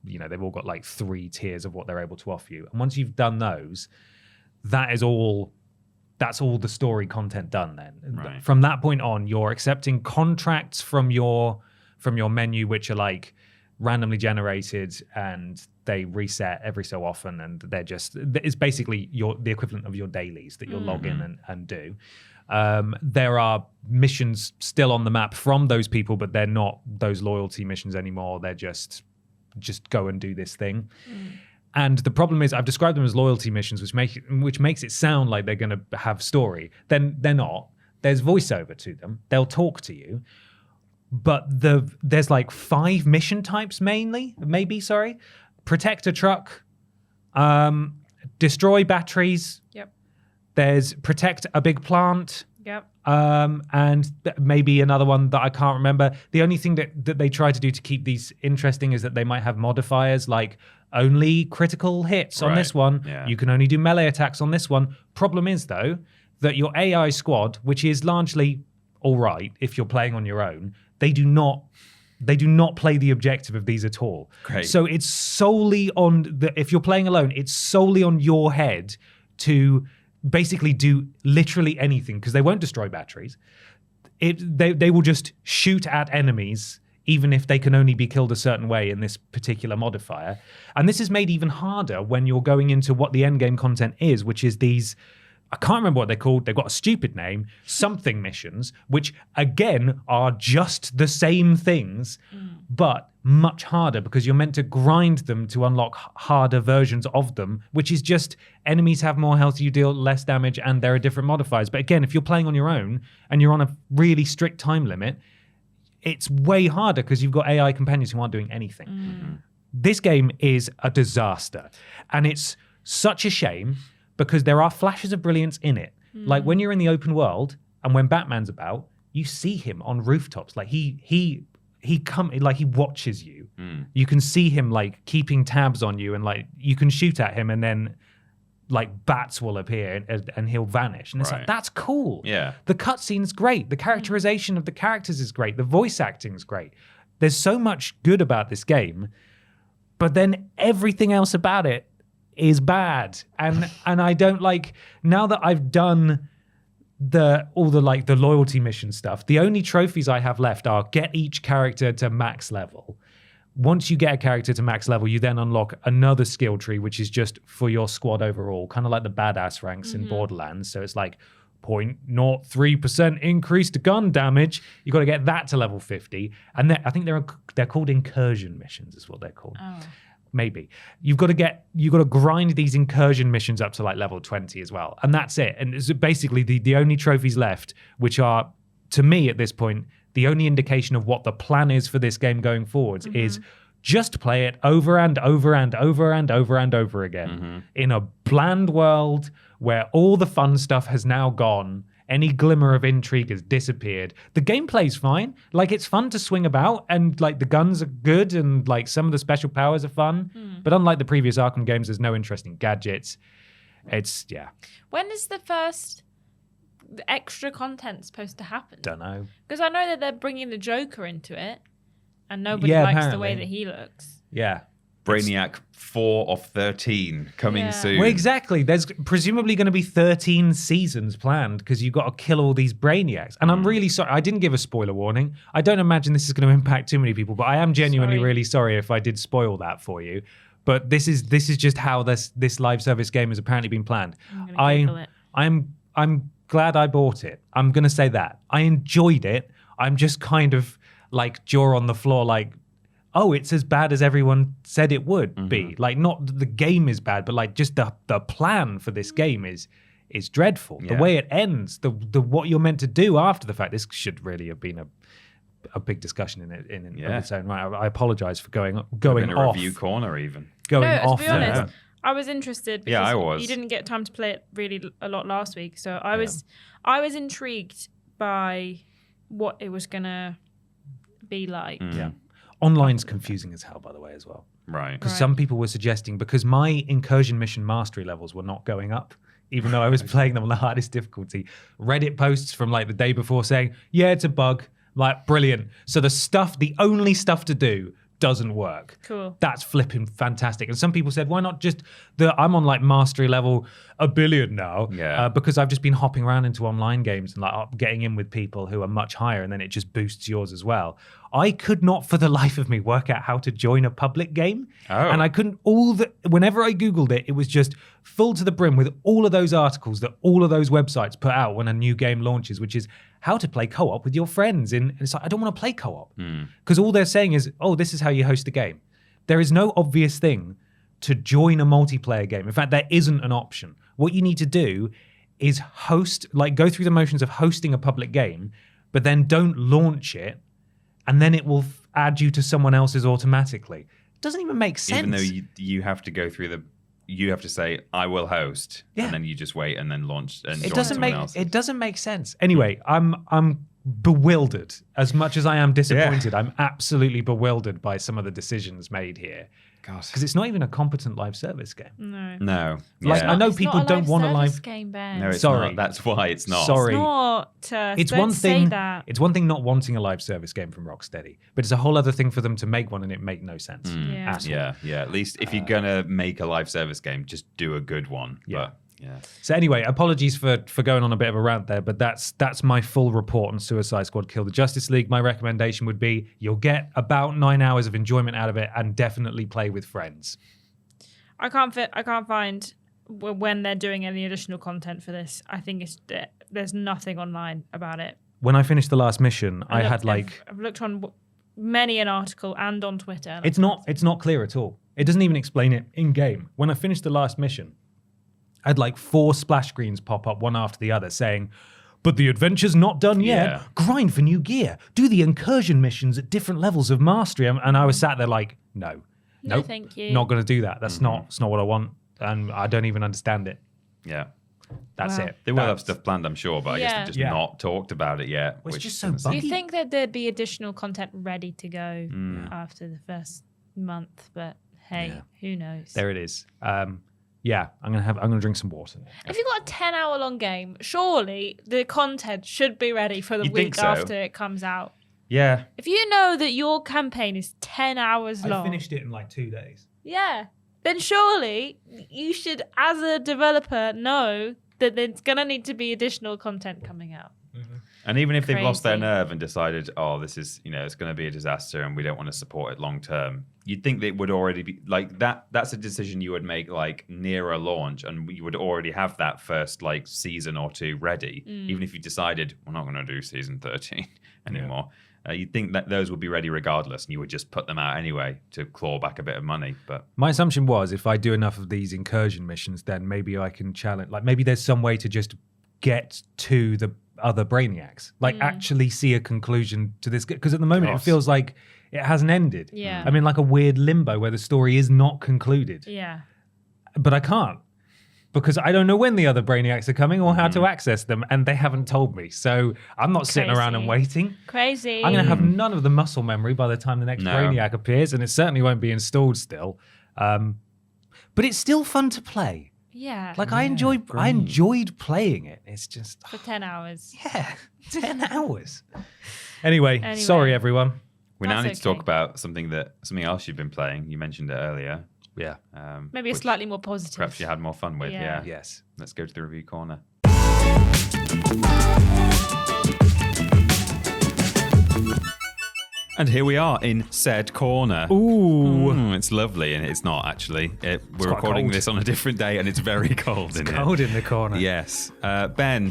they've all got like 3 tiers of what they're able to offer you. And once you've done those, that is all that's all the story content done then. Right. From that point on, you're accepting contracts from your menu, which are like randomly generated and they reset every so often, and it's basically the equivalent of your dailies that you'll log in and do. There are missions still on the map from those people, but they're not those loyalty missions anymore. They're just go and do this thing. And the problem is, I've described them as loyalty missions, which makes it sound like they're going to have story. Then they're not. There's voiceover to them. They'll talk to you. But there's like 5 mission types maybe. Protect a truck, destroy batteries. Yep. There's protect a big plant. Yep. And maybe another one that I can't remember. The only thing that they try to do to keep these interesting is that they might have modifiers like only critical hits on this one. Yeah. You can only do melee attacks on this one. Problem is, though, that your AI squad, which is largely all right if you're playing on your own, they do not play the objective of these at all. Great. So it's solely if you're playing alone, it's solely on your head to basically do literally anything, because they won't destroy batteries. They will just shoot at enemies, even if they can only be killed a certain way in this particular modifier. And this is made even harder when you're going into what the endgame content is, which is these, I can't remember what they're called. They've got a stupid name, something missions, which again are just the same things, but much harder, because you're meant to grind them to unlock harder versions of them, which is just enemies have more health, you deal less damage, and there are different modifiers. But again, if you're playing on your own and you're on a really strict time limit, it's way harder because you've got AI companions who aren't doing anything. This game is a disaster, and it's such a shame, because there are flashes of brilliance in it. Like when you're in the open world and when Batman's about, you see him on rooftops. Like he watches you. You can see him like keeping tabs on you, and like you can shoot at him, and then like bats will appear and he'll vanish. And it's like, that's cool. Yeah. The cutscene's great. The characterization of the characters is great. The voice acting's great. There's so much good about this game, but then everything else about it is bad. And I don't like, now that I've done all the loyalty mission stuff, the only trophies I have left are get each character to max level. Once you get a character to max level, you then unlock another skill tree, which is just for your squad overall, kind of like the badass ranks in Borderlands. So it's like 0.03% increased gun damage. You got to get that to level 50. And I think they're called incursion missions is what they're called. Oh. Maybe. You've got to grind these incursion missions up to like level 20 as well. And that's it. And it's basically the only trophies left, which are, to me at this point, the only indication of what the plan is for this game going forwards is just play it over and over and over and over and over again in a bland world where all the fun stuff has now gone. Any glimmer of intrigue has disappeared. The gameplay's fine. Like, it's fun to swing about, and like the guns are good, and like some of the special powers are fun. But unlike the previous Arkham games, there's no interesting gadgets. It's, yeah. When is the first extra content supposed to happen? Don't know. Because I know that they're bringing the Joker into it, and nobody Yeah, likes the apparently. way that he looks. Yeah. Brainiac 4 of 13 coming soon. Well, exactly. There's presumably going to be 13 seasons planned because you've got to kill all these Brainiacs. And I'm really sorry. I didn't give a spoiler warning. I don't imagine this is going to impact too many people, but I am genuinely really sorry if I did spoil that for you. But this is just how this live service game has apparently been planned. I'm gonna Google it. I'm glad I bought it. I'm going to say that. I enjoyed it. I'm just kind of like jaw on the floor, like, oh, it's as bad as everyone said it would be. Like, not that the game is bad, but like just the plan for this game is dreadful. Yeah. The way it ends, the what you're meant to do after the fact. This should really have been a big discussion in its own right. I apologize for going in a off. review corner even. Going No, off. to be honest, I was interested because Yeah, I was. you didn't get time to play it really a lot last week. So I was intrigued by what it was gonna be like. Yeah. Online's confusing as hell, by the way, as well. Right. Because some people were suggesting, because my incursion mission mastery levels were not going up, even though I was playing them on the hardest difficulty. Reddit posts from like the day before saying, yeah, it's a bug. Like, brilliant. So the only stuff to do, doesn't work. Cool. That's flipping fantastic. And some people said, why not just I'm on like mastery level 1 billion now, because I've just been hopping around into online games and like getting in with people who are much higher, and then it just boosts yours as well. I could not for the life of me work out how to join a public game. And I couldn't, whenever I Googled it, it was just full to the brim with all of those articles that all of those websites put out when a new game launches, which is how to play co-op with your friends. And it's like, I don't want to play co-op because all they're saying is, oh, this is how you host a game. There is no obvious thing to join a multiplayer game. In fact, there isn't an option. What you need to do is go through the motions of hosting a public game, but then don't launch it, and then it will add you to someone else's automatically. It doesn't even make sense. Even though you have to go through you have to say, I will host, and then you just wait and then launch and join someone else. It doesn't make sense. Anyway, I'm bewildered. As much as I am disappointed, I'm absolutely bewildered by some of the decisions made here. Because it's not even a competent live service game. No. Like, I know people don't want a live game, Ben. No, it's not. That's why it's not. Sorry. It's one thing. Say that. It's one thing not wanting a live service game from Rocksteady, but it's a whole other thing for them to make one and it make no sense. Yeah. At least if you're gonna make a live service game, just do a good one. Yeah. So anyway, apologies for going on a bit of a rant there, but that's my full report on Suicide Squad Kill the Justice League. My recommendation would be you'll get about 9 hours of enjoyment out of it, and definitely play with friends. I can't find when they're doing any additional content for this. I think there's nothing online about it. When I finished the last mission, I've looked on many an article and on Twitter. And it's not clear at all. It doesn't even explain it in game. When I finished the last mission, I had like 4 splash screens pop up one after the other saying, but the adventure's not done yet. Grind for new gear. Do the incursion missions at different levels of mastery. And I was sat there like, no, thank you. Not going to do that. That's not what I want. And I don't even understand it. Yeah. That's it. They will have stuff planned, I'm sure, but I guess they've just not talked about it yet. Well, it's just so buggy. You think that there'd be additional content ready to go after the first month, but hey, who knows? There it is. I'm gonna drink some water. If you've got a 10-hour long game, surely the content should be ready for the week after it comes out. Yeah. If you know that your campaign is 10 hours long, I finished it in like 2 days. Yeah. Then surely you should, as a developer, know that there's gonna need to be additional content coming out. And even if they've lost their nerve and decided, oh, this is, it's going to be a disaster and we don't want to support it long term, you'd think they would already be like that. That's a decision you would make like near a launch, and you would already have that first like season or 2 ready. Even if you decided we're not going to do season 13 anymore, you'd think that those would be ready regardless, and you would just put them out anyway to claw back a bit of money. But my assumption was, if I do enough of these incursion missions, then maybe I can challenge. Like maybe there's some way to just get to the other Brainiacs, like actually see a conclusion to this, because at the moment it feels like it hasn't ended. I'm in like a weird limbo where the story is not concluded, but I can't, because I don't know when the other Brainiacs are coming or how to access them, and they haven't told me, so I'm not sitting around and waiting. Crazy. I'm gonna have none of the muscle memory by the time the next Brainiac appears, and it certainly won't be installed still, but it's still fun to play. Yeah. Like I enjoyed playing it. It's just for 10 hours. Yeah, 10 hours. Anyway, sorry everyone. We now need to talk about something else you've been playing. You mentioned it earlier. Yeah. Maybe it's slightly more positive. Perhaps you had more fun with. Yeah. Yes. Let's go to the review corner. And here we are in said corner. Ooh. It's lovely, and it's not actually. We're recording this on a different day, and it's very cold in here. It's cold in the corner. Yes. Ben,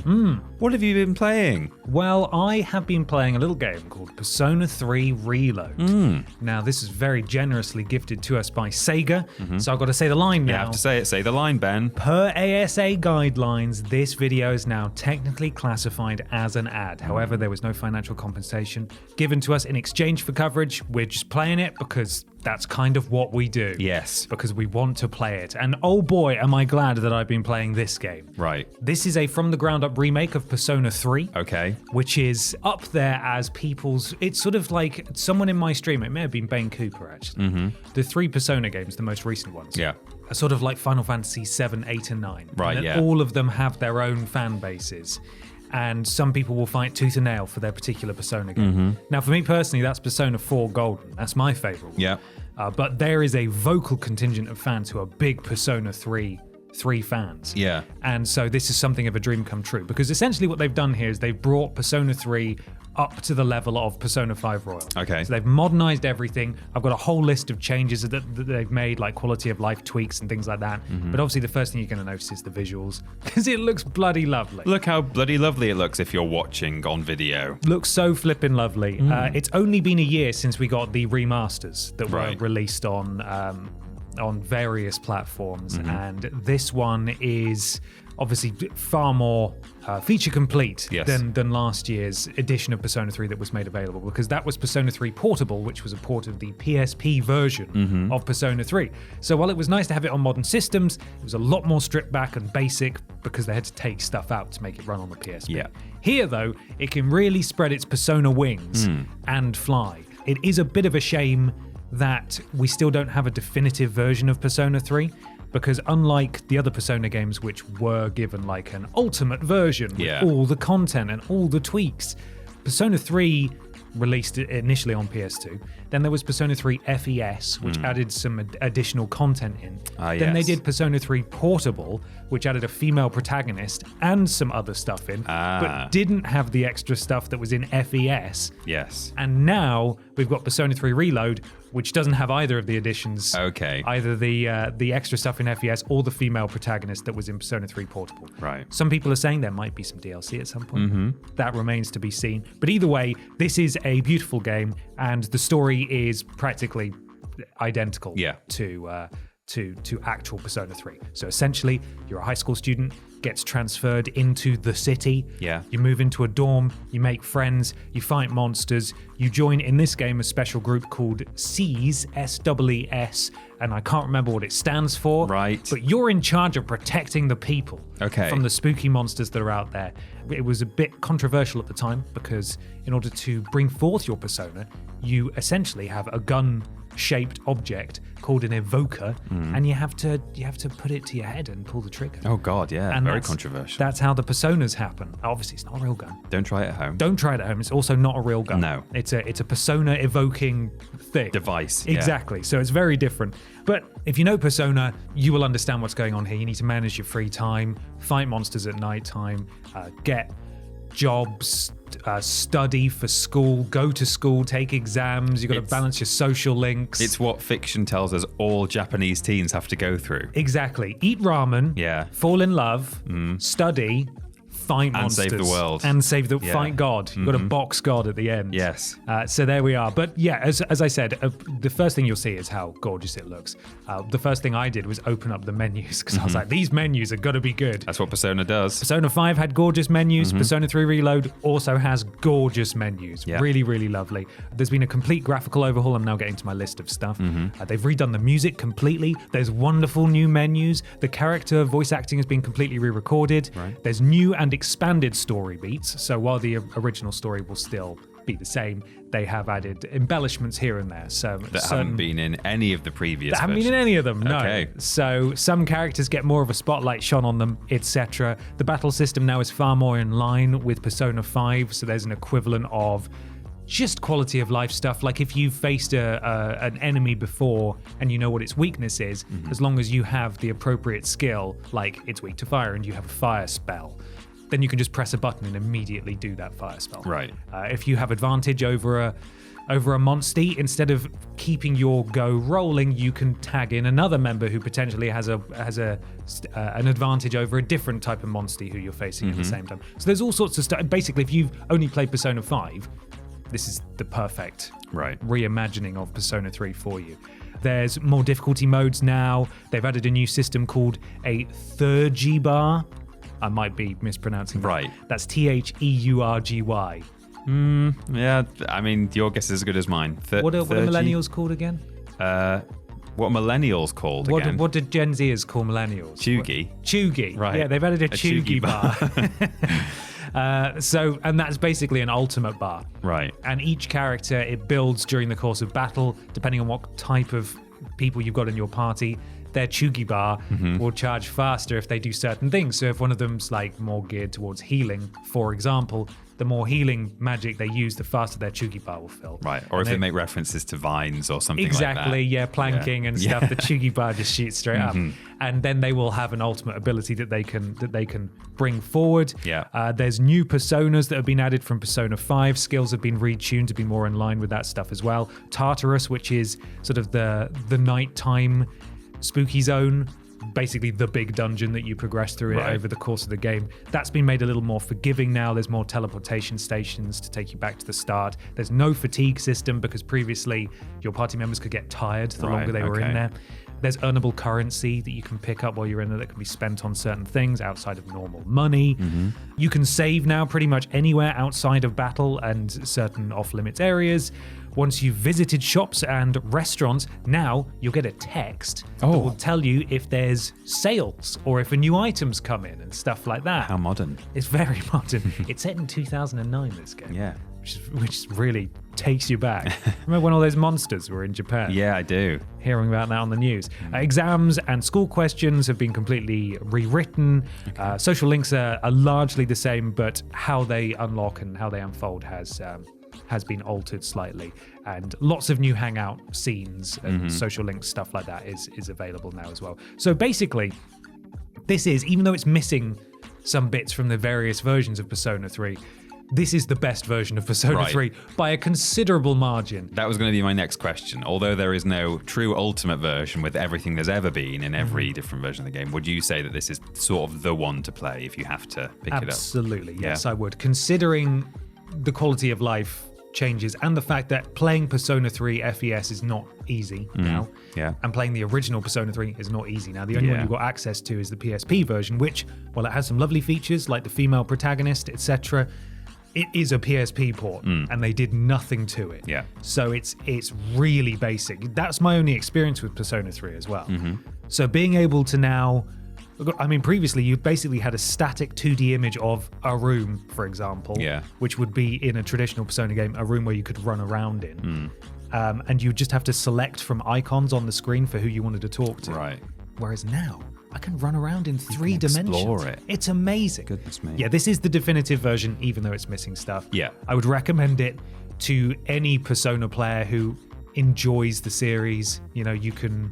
what have you been playing? Well, I have been playing a little game called Persona 3 Reload. Now, this is very generously gifted to us by SEGA, so I've got to say the line now. You have to say it. Say the line, Ben. Per ASA guidelines, this video is now technically classified as an ad. However, there was no financial compensation given to us in exchange for coverage. We're just playing it because that's kind of what we do. Yes. Because we want to play it. And oh boy, am I glad that I've been playing this game. Right. This is a from the ground up remake of Persona 3. Okay. Which is up there as people's... It's sort of like someone in my stream, it may have been Bane Cooper actually. The 3 Persona games, the most recent ones. Yeah. Are sort of like Final Fantasy 7, 8 and 9. Right, and yeah. All of them have their own fan bases. and some people will fight tooth and nail for their particular Persona game. Now, for me personally, that's Persona 4 Golden. That's my favorite one. Yeah. But there is a vocal contingent of fans who are big Persona 3 fans. Yeah. And so this is something of a dream come true, because essentially what they've done here is they've brought Persona 3 up to the level of Persona 5 Royal. Okay. So they've modernized everything. I've got a whole list of changes that they've made, like quality of life tweaks and things like that. But obviously the first thing you're going to notice is the visuals, because it looks bloody lovely. Look how bloody lovely it looks if you're watching on video. Looks so flippin' lovely. It's only been a year since we got the remasters that were released on various platforms, and this one is obviously far more feature complete than last year's edition of Persona 3 that was made available, because that was Persona 3 Portable, which was a port of the PSP version of Persona 3. So while it was nice to have it on modern systems, it was a lot more stripped back and basic because they had to take stuff out to make it run on the PSP. Yeah. Here, though, it can really spread its Persona wings and fly. It is a bit of a shame that we still don't have a definitive version of Persona 3, because unlike the other Persona games, which were given like an ultimate version with all the content and all the tweaks, Persona 3 released it initially on PS2. Then there was Persona 3 FES, which added some additional content in. Then they did Persona 3 Portable, which added a female protagonist and some other stuff in, but didn't have the extra stuff that was in FES. Yes. And now we've got Persona 3 Reload, which doesn't have either of the additions. Okay. Either the extra stuff in FES or the female protagonist that was in Persona 3 Portable. Right. Some people are saying there might be some DLC at some point. That remains to be seen. But either way, this is a beautiful game, and the story is practically identical to actual Persona 3. So essentially, you're a high school student, gets transferred into the city. Yeah. You move into a dorm, you make friends, you fight monsters, you join, in this game, a special group called SEES, S-E-E-S, and I can't remember what it stands for. Right. But you're in charge of protecting the people from the spooky monsters that are out there. It was a bit controversial at the time, because in order to bring forth your persona, you essentially have a gun-shaped object called an evoker, and you have to put it to your head and pull the trigger. Oh God, yeah, and very controversial. That's how the personas happen. Obviously, it's not a real gun. Don't try it at home. Don't try it at home. It's also not a real gun. No. It's a persona evoking thing. Device. Exactly. So it's very different. But if you know Persona, you will understand what's going on here. You need to manage your free time, fight monsters at nighttime, get jobs, study for school, go to school, take exams. You've got to balance your social links. It's what fiction tells us all Japanese teens have to go through. Exactly. Eat ramen, fall in love, study, fight monsters. And save the world. And fight God. You've got to box God at the end. Yes. So there we are. But yeah, as I said, the first thing you'll see is how gorgeous it looks. The first thing I did was open up the menus, because I was like, these menus are got to be good. That's what Persona does. Persona 5 had gorgeous menus. Persona 3 Reload also has gorgeous menus. Yeah. Really, really lovely. There's been a complete graphical overhaul. I'm now getting to my list of stuff. They've redone the music completely. There's wonderful new menus. The character voice acting has been completely re-recorded. Right. There's new and expanded story beats. So while the original story will still be the same, they have added embellishments here and there. So that haven't been in any of the previous That haven't been in any of them, no. Okay. So some characters get more of a spotlight shone on them, etc. The battle system now is far more in line with Persona 5, so there's an equivalent of just quality of life stuff. Like if you've faced an enemy before and you know what its weakness is, as long as you have the appropriate skill, like it's weak to fire and you have a fire spell, then you can just press a button and immediately do that fire spell. Right. If you have advantage over a monster, instead of keeping your go rolling, you can tag in another member who potentially has an advantage over a different type of monster who you're facing at the same time. So there's all sorts of stuff. Basically, if you've only played Persona 5, this is the perfect reimagining of Persona 3 for you. There's more difficulty modes now. They've added a new system called a Theurgy bar. I might be mispronouncing that. Right. That's Theurgy. Yeah, I mean, your guess is as good as mine. What are millennials called again? What are millennials called again? What did Gen Zers call millennials? Chugi. Right. Yeah, they've added a Chugi bar. And that's basically an ultimate bar. Right. And each character, it builds during the course of battle, depending on what type of people you've got in your party, their Chugi bar will charge faster if they do certain things. So if one of them's like more geared towards healing, for example, the more healing magic they use, the faster their Chugi bar will fill. Right. Or if they make references to vines or something like that. Exactly, yeah, planking and stuff. The Chugi bar just shoots straight up. And then they will have an ultimate ability that they can bring forward. Yeah. There's new personas that have been added from Persona 5. Skills have been retuned to be more in line with that stuff as well. Tartarus, which is sort of the nighttime spooky zone, basically the big dungeon that you progress through it over the course of the game. That's been made a little more forgiving now. There's more teleportation stations to take you back to the start. There's no fatigue system because previously your party members could get tired the longer they were in there. There's earnable currency that you can pick up while you're in there that can be spent on certain things outside of normal money. You can save now pretty much anywhere outside of battle and certain off-limits areas. Once you've visited shops and restaurants, now you'll get a text that will tell you if there's sales or if a new item's come in and stuff like that. How modern. It's very modern. It's set in 2009, this game. Yeah. Which really takes you back. Remember when all those monsters were in Japan? Yeah, I do. Hearing about that on the news. Exams and school questions have been completely rewritten. Social links are largely the same, but how they unlock and how they unfold has been altered slightly, and lots of new hangout scenes and social link stuff like that is available now as well. So basically, this is, even though it's missing some bits from the various versions of Persona 3, this is the best version of Persona 3 by a considerable margin. That was going to be my next question. Although there is no true ultimate version with everything there's ever been in every different version of the game, would you say that this is sort of the one to play if you have to pick it up? Absolutely, yes, I would. Considering the quality of life changes and the fact that playing Persona 3 FES is not easy now, and playing the original Persona 3 is not easy now. The only one you've got access to is the PSP version, which, while it has some lovely features like the female protagonist, etc., it is a PSP port, and they did nothing to it. Yeah. So it's really basic. That's my only experience with Persona 3 as well. So being able to now, I mean, previously you basically had a static 2D image of a room, for example, which would be in a traditional Persona game, a room where you could run around in. And you just have to select from icons on the screen for who you wanted to talk to. Right. Whereas now, I can run around in 3 dimensions. Explore it. It's amazing. Goodness me. Yeah, this is the definitive version, even though it's missing stuff. Yeah. I would recommend it to any Persona player who enjoys the series. You know, you can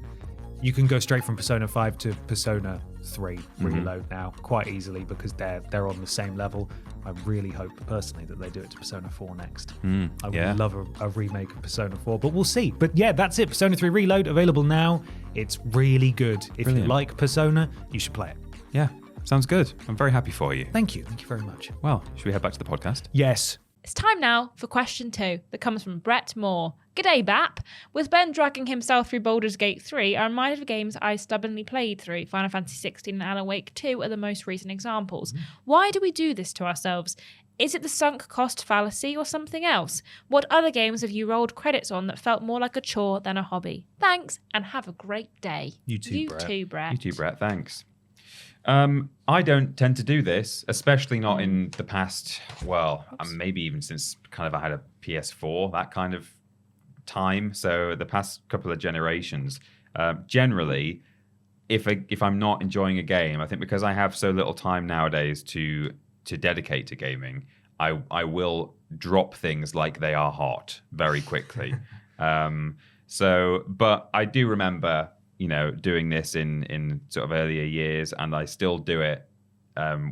go straight from Persona 5 to Persona 3 Reload now quite easily because they're on the same level. I really hope personally that they do it to Persona 4 next. I would love a remake of Persona 4, but we'll see. But yeah, that's it. Persona 3 Reload available now. It's really good. If you like Persona, you should play it. Yeah, sounds good. I'm very happy for you. Thank you. Thank you very much. Well, should we head back to the podcast? Yes. It's time now for question 2 that comes from Brett Moore. G'day, Bap. With Ben dragging himself through Baldur's Gate 3, I'm reminded of games I stubbornly played through. Final Fantasy 16 and Alan Wake 2 are the most recent examples. Why do we do this to ourselves? Is it the sunk cost fallacy or something else? What other games have you rolled credits on that felt more like a chore than a hobby? Thanks, and have a great day. You too, Brett. You too, Brett. Thanks. I don't tend to do this, especially not in the past, maybe even since kind of I had a PS4, that kind of time. So the past couple of generations, generally, if I'm not enjoying a game, I think because I have so little time nowadays to dedicate to gaming, I will drop things like they are hot very quickly. But I do remember, doing this in sort of earlier years, and I still do it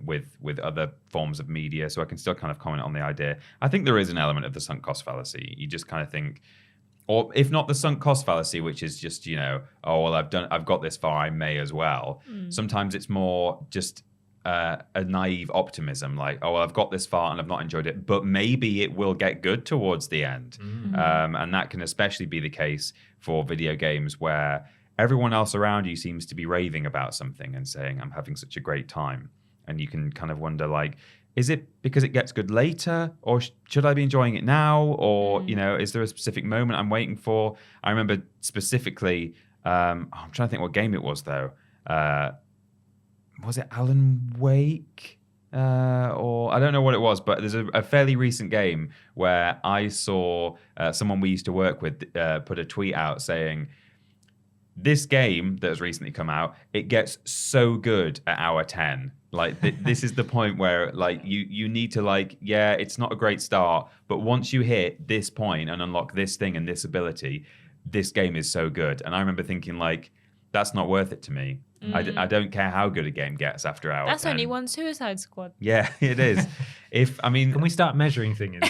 with other forms of media, so I can still kind of comment on the idea. I think there is an element of the sunk cost fallacy. You just kind of think, or if not the sunk cost fallacy, which is just, I've got this far, I may as well. Sometimes it's more just a naive optimism, like, I've got this far and I've not enjoyed it, but maybe it will get good towards the end. And that can especially be the case for video games where everyone else around you seems to be raving about something and saying, I'm having such a great time. And you can kind of wonder, like, is it because it gets good later, or should I be enjoying it now? Or, is there a specific moment I'm waiting for? I remember specifically, I'm trying to think what game it was, though. Was it Alan Wake? Or I don't know what it was, but there's a fairly recent game where I saw someone we used to work with put a tweet out saying, this game that has recently come out, it gets so good at hour 10. Like this is the point where like you need to like, yeah, it's not a great start, but once you hit this point and unlock this thing and this ability, this game is so good. And I remember thinking like, that's not worth it to me. I don't care how good a game gets after hour 10. That's only one Suicide Squad. Yeah, it is. Can we start measuring things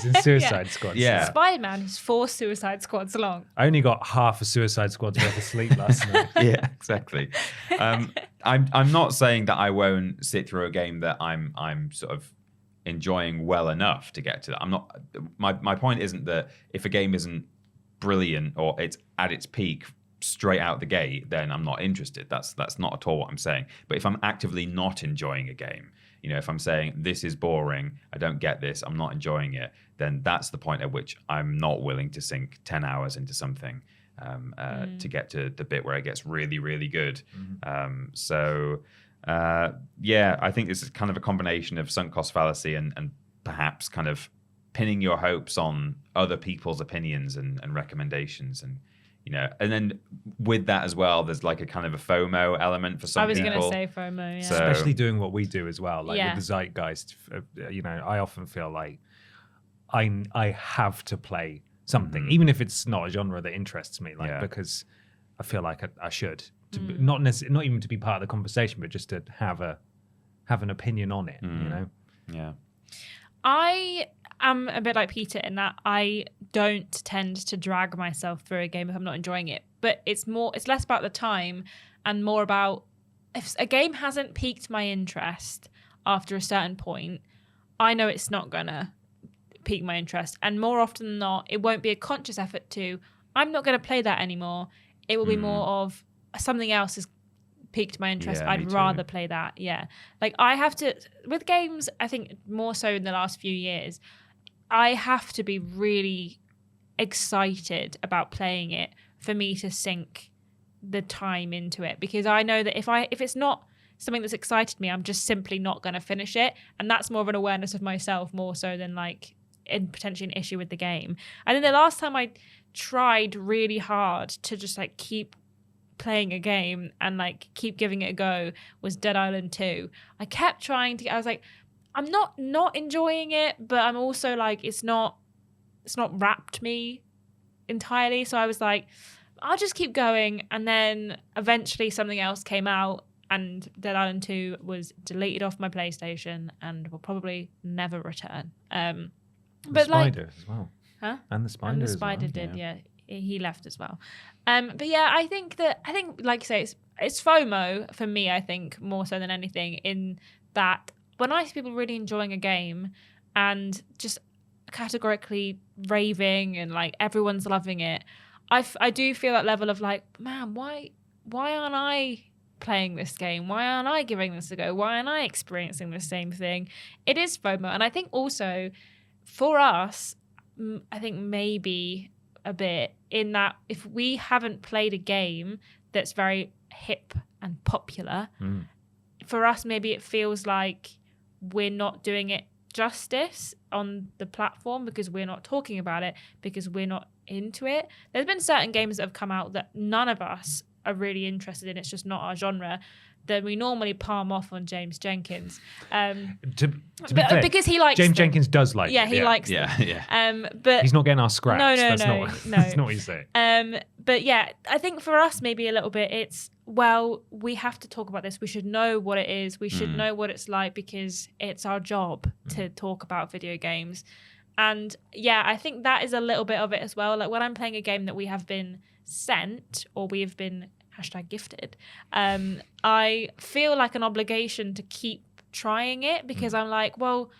in Suicide Squads? Yeah. Spider-Man is 4 Suicide Squads long. I only got half a Suicide Squad's worth of sleep last night. Yeah, exactly. I'm not saying that I won't sit through a game that I'm sort of enjoying well enough to get to that. I'm not. My point isn't that if a game isn't brilliant or it's at its peak straight out the gate, then I'm not interested. That's not at all what I'm saying. But if I'm actively not enjoying a game, if I'm saying this is boring, I don't get this, I'm not enjoying it, then that's the point at which I'm not willing to sink 10 hours into something to get to the bit where it gets really, really good. I think this is kind of a combination of sunk cost fallacy and perhaps kind of pinning your hopes on other people's opinions and recommendations and then with that as well, there's like a kind of a FOMO element for some people. I was going to say FOMO, yeah. So, especially doing what we do as well, like Yeah. with the zeitgeist. I often feel like I have to play something, even if it's not a genre that interests me, because I feel like I should, not even to be part of the conversation, but just to have an opinion on it. Yeah. I am a bit like Peter in that I don't tend to drag myself through a game if I'm not enjoying it. But it's less about the time and more about if a game hasn't piqued my interest after a certain point, I know it's not gonna pique my interest. And more often than not, it won't be a conscious effort to, I'm not gonna play that anymore. It will be more of something else has piqued my interest. Yeah, me I'd too. rather play that. Yeah. Like I have to, with games, I think more so in the last few years, I have to be really excited about playing it for me to sink the time into it, because I know that if it's not something that's excited me, I'm just simply not going to finish it. And that's more of an awareness of myself more so than like potentially an issue with the game. I think the last time I tried really hard to just like keep playing a game and like keep giving it a go was Dead Island 2. I kept trying to, I was like, I'm not enjoying it, but I'm also like, it's not wrapped me entirely. So I was like, I'll just keep going. And then eventually something else came out and Dead Island 2 was deleted off my PlayStation and will probably never return. The But spider as well. Huh? And the spider And the as spider well. did, yeah. He left as well. But yeah, I think like you say, it's FOMO for me, I think, more so than anything, in that when I see people really enjoying a game and just categorically raving and like everyone's loving it, I do feel that level of like, man, why aren't I playing this game? Why aren't I giving this a go? Why aren't I experiencing the same thing? It is FOMO. And I think also for us, I think maybe a bit in that if we haven't played a game that's very hip and popular, for us maybe it feels like we're not doing it justice on the platform because we're not talking about it, because we're not into it. There's been certain games that have come out that none of us are really interested in. It's just not our genre. Then we normally palm off on James Jenkins. To be clear, because he likes James them. Jenkins does like Yeah, them, he likes them. Yeah. But He's not getting our scraps. No, That's no. That's not what he's saying. but yeah, I think for us maybe a little bit it's, well, we have to talk about this. We should know what it is. We should know what it's like because it's our job to talk about video games. And yeah, I think that is a little bit of it as well. Like when I'm playing a game that we have been sent or we have been #gifted, I feel like an obligation to keep trying it because I'm like, well,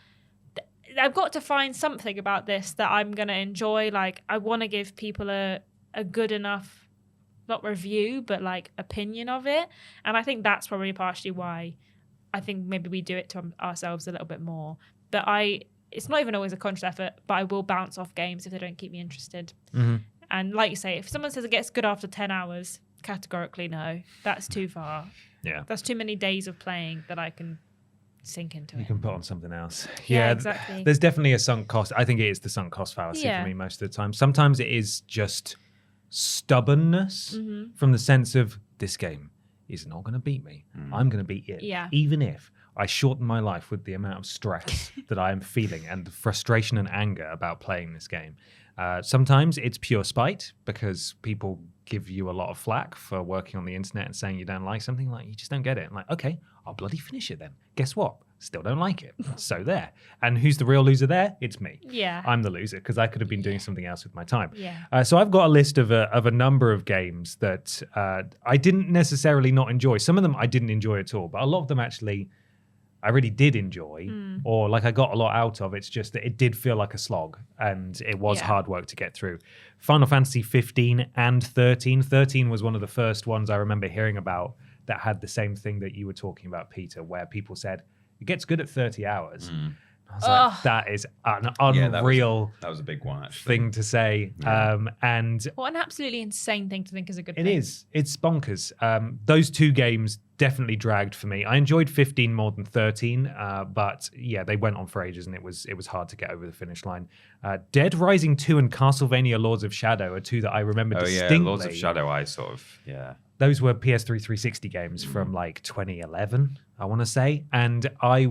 I've got to find something about this that I'm going to enjoy. Like I want to give people a good enough, not review, but like opinion of it. And I think that's probably partially why I think maybe we do it to ourselves a little bit more. But it's not even always a conscious effort, but I will bounce off games if they don't keep me interested. And like you say, if someone says it gets good after 10 hours, categorically no. That's too far. Yeah. That's too many days of playing that I can sink into You it. can put on something else. Yeah, exactly. There's definitely a sunk cost. I think it is the sunk cost fallacy for me most of the time. Sometimes it is just stubbornness from the sense of this game is not going to beat me. I'm going to beat it. Yeah. Even if I shorten my life with the amount of stress that I am feeling and the frustration and anger about playing this game. Sometimes it's pure spite because people give you a lot of flack for working on the internet and saying you don't like something, like you just don't get it. I'm like, okay, I'll bloody finish it then. Guess what? Still don't like it. So there. And who's the real loser there? It's me. Yeah. I'm the loser because I could have been doing something else with my time. Yeah. So I've got a list of a number of games that I didn't necessarily not enjoy. Some of them I didn't enjoy at all, but a lot of them actually I really did enjoy, or like I got a lot out of. It's just that it did feel like a slog and it was hard work to get through. Final Fantasy 15 and 13. 13 was one of the first ones I remember hearing about that had the same thing that you were talking about, Peter, where people said, it gets good at 30 hours. I was like, that is an unreal that was a big one, actually. thing to say. Yeah. And what an absolutely insane thing to think is a good thing. it is. It's bonkers. Those two games definitely dragged for me. I enjoyed 15 more than 13, but yeah, they went on for ages and it was hard to get over the finish line. Dead Rising 2 and Castlevania Lords of Shadow are two that I remember distinctly. Yeah, Lords of Shadow, Those were PS3 360 games from like 2011, I want to say. And I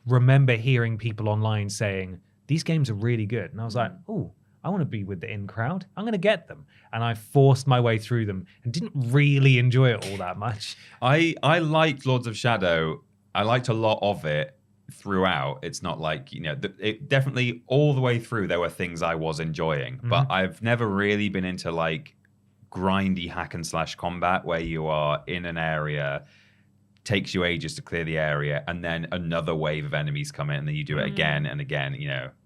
remember hearing people online saying, these games are really good. And I was like, oh, I want to be with the in crowd. I'm going to get them. And I forced my way through them and didn't really enjoy it all that much. I liked Lords of Shadow. I liked a lot of it throughout. It's not like, it definitely all the way through there were things I was enjoying. But I've never really been into like grindy hack and slash combat where you are in an area, takes you ages to clear the area, and then another wave of enemies come in and then you do it again and again,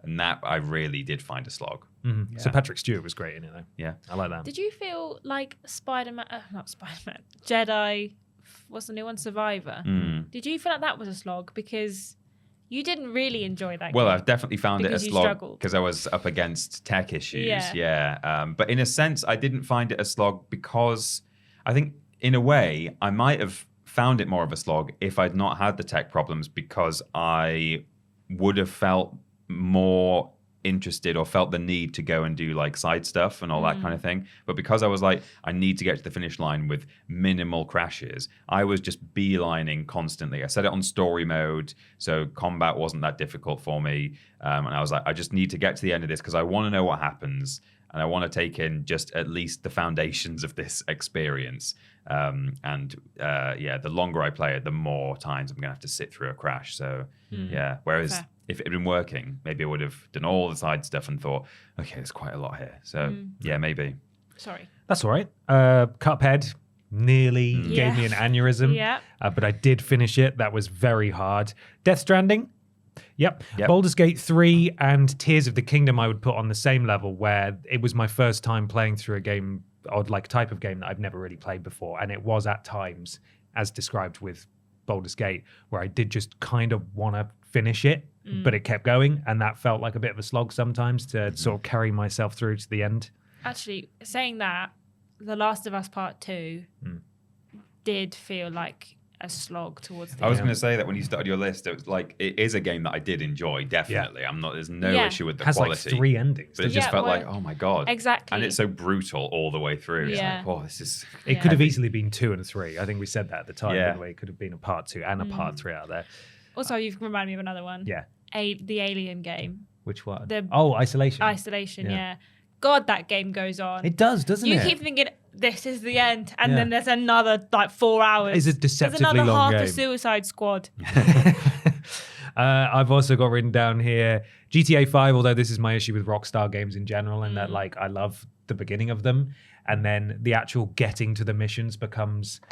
and that I really did find a slog. Yeah. So Patrick Stewart was great in it though. Yeah, I like that. Did you feel like Jedi, what's the new one, Survivor? Did you feel like that was a slog because you didn't really enjoy that well, game? I've definitely found it a slog struggled. because I was up against tech issues. Yeah. But in a sense, I didn't find it a slog because I think in a way I might have found it more of a slog if I'd not had the tech problems, because I would have felt more interested or felt the need to go and do like side stuff and all that kind of thing. But because I was like, I need to get to the finish line with minimal crashes, I was just beelining constantly. I set it on story mode, so combat wasn't that difficult for me. And I was like, I just need to get to the end of this because I want to know what happens. And I want to take in just at least the foundations of this experience. The longer I play it, the more times I'm going to have to sit through a crash. So, whereas Fair. if it had been working, maybe I would have done all the side stuff and thought, okay, there's quite a lot here. So, maybe. Sorry. That's all right. Cuphead nearly gave me an aneurysm. Yeah. But I did finish it. That was very hard. Death Stranding. Yep. Yep. Baldur's Gate 3 and Tears of the Kingdom I would put on the same level, where it was my first time playing through a game or like type of game that I've never really played before. And it was at times, as described with Baldur's Gate, where I did just kind of want to finish it, but it kept going. And that felt like a bit of a slog sometimes to sort of carry myself through to the end. Actually, saying that, The Last of Us Part 2 did feel like a slog towards the I was end. going to say that when you started your list, it was like, it is a game that I did enjoy, definitely. There's no issue with the It has quality. like 3 endings. But it just felt like, oh my God. Exactly. And it's so brutal all the way through. Yeah. It's like, oh, this is... It could have easily been 2 and 3. I think we said that at the time, Yeah. didn't we? It could have been a part 2 and a part 3 out there. Also, you've reminded me of another one. Yeah. The Alien game. Which one? The- Isolation. Isolation, Yeah. yeah. God, that game goes on. It does, doesn't you it? keep thinking, this is the end, and Yeah. then there's another like 4 hours. It's a deceptively There's another long half game. a Suicide Squad. I've also got written down here GTA 5, although this is my issue with Rockstar games in general, and that like I love the beginning of them, and then the actual getting to the missions becomes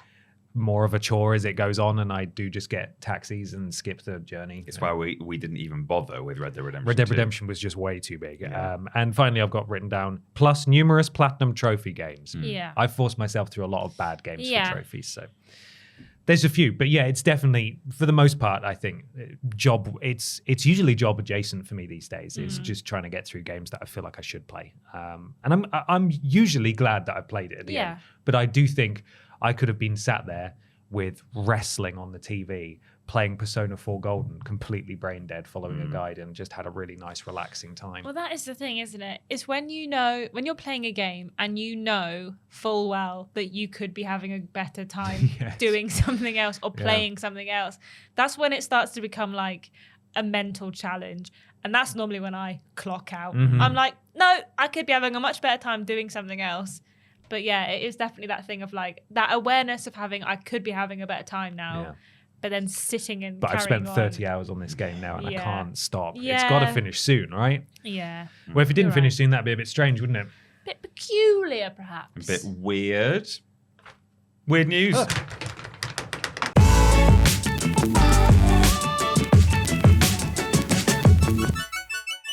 more of a chore as it goes on, and I do just get taxis and skip the journey. It's why we didn't even bother with Red Dead Redemption. Red Dead 2. Redemption was just way too big. Yeah. And finally, I've got written down plus numerous platinum trophy games. Yeah. I've forced myself through a lot of bad games Yeah. for trophies, so there's a few, but yeah, it's definitely, for the most part, I think it's usually job adjacent for me these days. It's just trying to get through games that I feel like I should play, and I'm usually glad that I played it at the end. But I do think I could have been sat there with wrestling on the TV playing Persona 4 Golden, completely brain dead, following a guide, and just had a really nice, relaxing time. Well, that is the thing, isn't it? It's when you're playing a game and you know full well that you could be having a better time doing something else or playing something else. That's when it starts to become like a mental challenge. And that's normally when I clock out. I'm like, no, I could be having a much better time doing something else. But yeah, it is definitely that thing of like that awareness of I could be having a better time now. Yeah. But then sitting and I've spent 30 hours on this game now and I can't stop. It's got to finish soon, right? Yeah. Well, if it didn't finish soon, that'd be a bit strange, wouldn't it? A bit peculiar, perhaps. A bit weird. Weird news. Oh.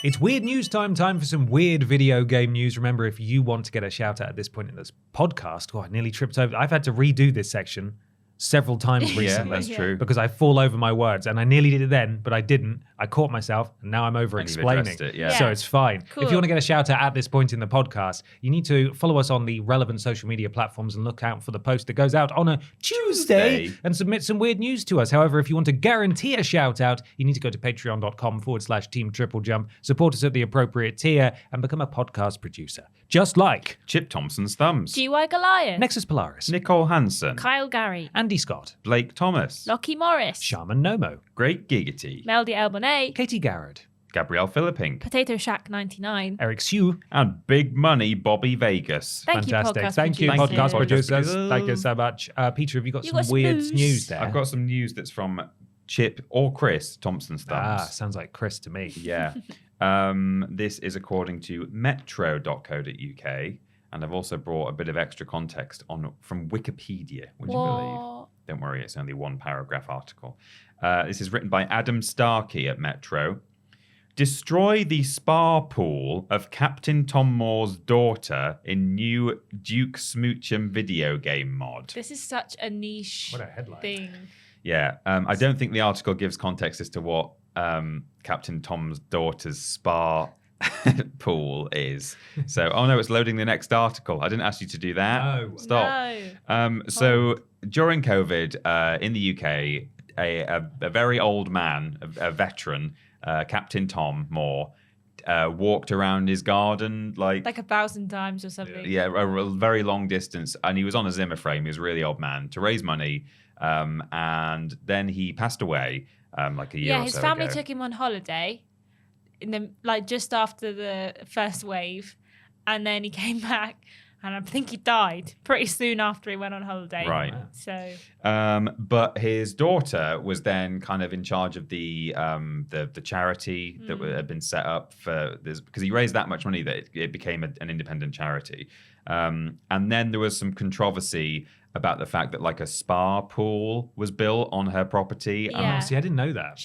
It's weird news time for some weird video game news. Remember, if you want to get a shout out at this point in this podcast, I nearly tripped over. I've had to redo this section several times recently. That's true. Because I fall over my words, and I nearly did it then, but I didn't. I caught myself, and now I'm over explaining. So it's fine. Cool. If you want to get a shout out at this point in the podcast, you need to follow us on the relevant social media platforms and look out for the post that goes out on a Tuesday and submit some weird news to us. However, if you want to guarantee a shout out, you need to go to patreon.com/Team TripleJump, support us at the appropriate tier, and become a podcast producer. Just like Chip Thompson's Thumbs, GY Goliath, Nexus Polaris, Nicole Hansen, Kyle Gary, Andy Scott, Blake Thomas, Lockie Morris, Shaman Nomo, Great Giggity, Melody Elbonet, Katie Garrard, Gabrielle Philippink, Potato Shack 99, Eric Sue, and Big Money Bobby Vegas. Fantastic. Thank you, podcast producers. Thank you so much. Peter, have you got some weird news there? I've got some news that's from Chip or Chris Thompson's Thumbs. Sounds like Chris to me. Yeah. This is according to metro.co.uk. And I've also brought a bit of extra context from Wikipedia, would you believe? Don't worry, it's only one paragraph article. This is written by Adam Starkey at Metro. Destroy the spa pool of Captain Tom Moore's daughter in new Duke Smoochum video game mod. This is such a niche thing. Yeah, I don't think the article gives context as to what Captain Tom's daughter's spa pool is. So, no, it's loading the next article. I didn't ask you to do that. No. Stop. No. So, during COVID in the UK, a very old man, a veteran, Captain Tom Moore, walked around his garden like 1,000 times or something. Yeah, a very long distance. And he was on a Zimmer frame. He was a really old man to raise money. And then he passed away like a year or so ago. Yeah, his family took him on holiday just after the first wave, and then he came back, and I think he died pretty soon after he went on holiday. Right. So, but his daughter was then kind of in charge of the charity that had been set up for this, because he raised that much money that it became an independent charity. And then there was some controversy about the fact that like a spa pool was built on her property. Yeah. See, I didn't know that.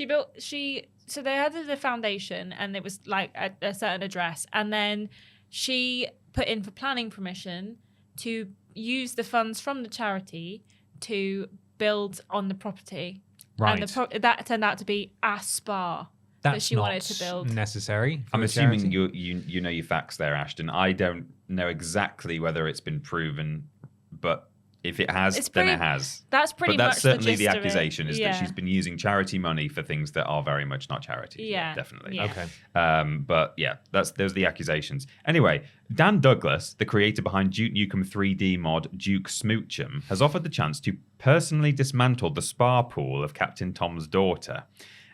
So they had the foundation, and it was like a certain address, and then she put in for planning permission to use the funds from the charity to build on the property. Right. And that turned out to be a spa that she wanted to build. Necessary. I'm assuming you know your facts there, Ashton. I don't know exactly whether it's been proven, but if it has, then it has. That's pretty much That's certainly the gist accusation, of it. is that she's been using charity money for things that are very much not charities. Yeah, definitely. Yeah. Okay. But yeah, those are the accusations. Anyway, Dan Douglas, the creator behind Duke Nukem 3D mod Duke Smoochum, has offered the chance to personally dismantle the spa pool of Captain Tom's daughter.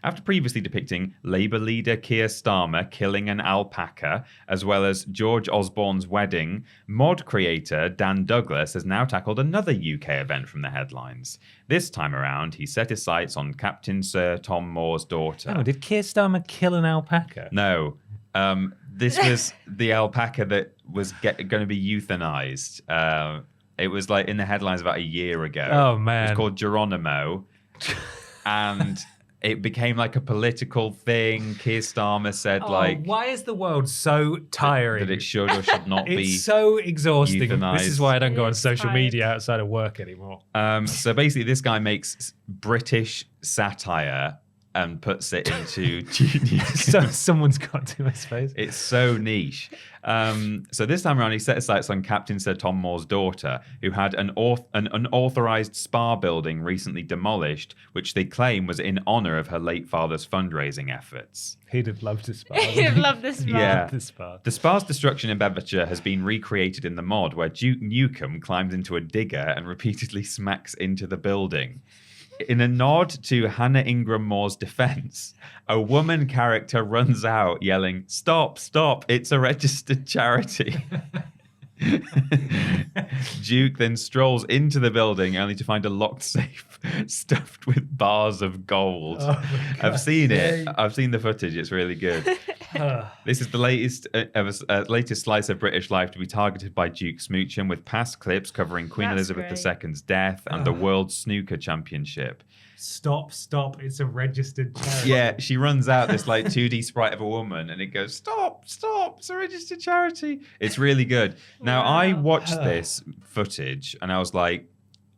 After previously depicting Labour leader Keir Starmer killing an alpaca, as well as George Osborne's wedding, mod creator Dan Douglas has now tackled another UK event from the headlines. This time around, he set his sights on Captain Sir Tom Moore's daughter. Oh, did Keir Starmer kill an alpaca? No. This was the alpaca that was going to be euthanized. It was like in the headlines about a year ago. Oh, man. It was called Geronimo. And it became like a political thing. Keir Starmer said why is the world so tiring? That it should or should not be. It's so exhausting. Euthanized. This is why I don't go on social media outside of work anymore. So basically this guy makes British satire and puts it into Junior. So someone's got to, I suppose. It's so niche. So this time around, he set his sights on Captain Sir Tom Moore's daughter, who had an unauthorized spa building recently demolished, which they claim was in honor of her late father's fundraising efforts. He'd have loved to spa. He'd have loved this spa. Yeah. The spa. The spa's destruction in Bedfordshire has been recreated in the mod, where Duke Nukem climbs into a digger and repeatedly smacks into the building. In a nod to Hannah Ingram Moore's defense, a woman character runs out yelling, "Stop, stop, it's a registered charity." Duke then strolls into the building only to find a locked safe stuffed with bars of gold. I've seen it. I've seen the footage. It's really good. This is the latest slice of British life to be targeted by Duke Smoocham, with past clips covering Queen That's Elizabeth great. II's death and the World Snooker Championship. Stop, stop, it's a registered charity. Yeah, she runs out, this like 2D sprite of a woman, and it goes, "Stop, stop, it's a registered charity." It's really good. Now, I Wow. watched this footage and I was like,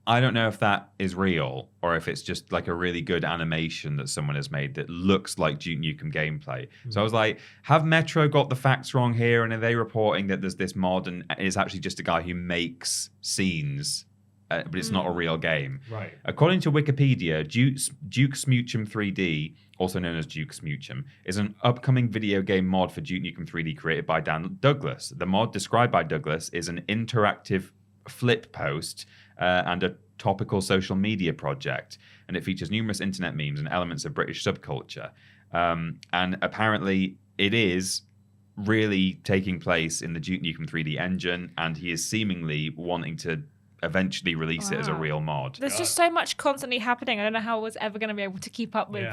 I don't know if that is real or if it's just like a really good animation that someone has made that looks like Duke Nukem gameplay. So I was like, have Metro got the facts wrong here? And are they reporting that there's this mod and it's actually just a guy who makes scenes, but it's not a real game? Right. According to Wikipedia, Duke Smoocham 3D, also known as Duke Smoocham, is an upcoming video game mod for Duke Nukem 3D created by Dan Douglas. The mod, described by Douglas, is an interactive flip post and a topical social media project, and it features numerous internet memes and elements of British subculture. And apparently it is really taking place in the Duke Nukem 3D engine, and he is seemingly wanting to eventually release it as a Wow. real mod. There's just so much constantly happening. I don't know how I was ever going to be able to keep up with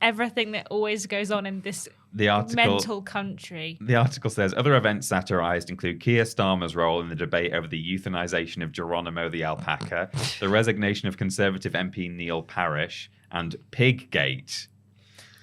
everything that always goes on in this The article, mental country. The article says other events satirized include Keir Starmer's role in the debate over the euthanization of Geronimo the alpaca, the resignation of Conservative MP Neil Parish, and Piggate.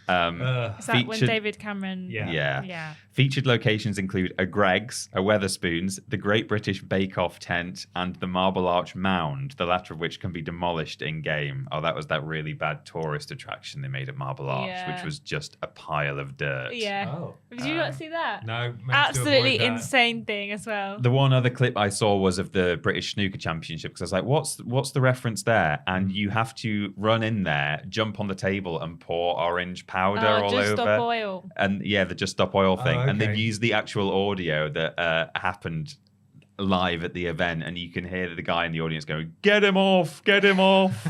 Is that when David Cameron? Yeah. Featured locations include a Greggs, a Weatherspoons, the Great British Bake Off tent, and the Marble Arch Mound, the latter of which can be demolished in-game. Oh, that was that really bad tourist attraction they made at Marble Arch, which was just a pile of dirt. Yeah. Oh. Did you not see that? No. Absolutely insane thing as well. The one other clip I saw was of the British Snooker Championship, because I was like, what's the reference there? And you have to run in there, jump on the table, and pour orange powder all just over. stop oil. And yeah, the Just Stop Oil thing. And they've okay. used the actual audio that happened live at the event, and you can hear the guy in the audience going, "Get him off, get him off."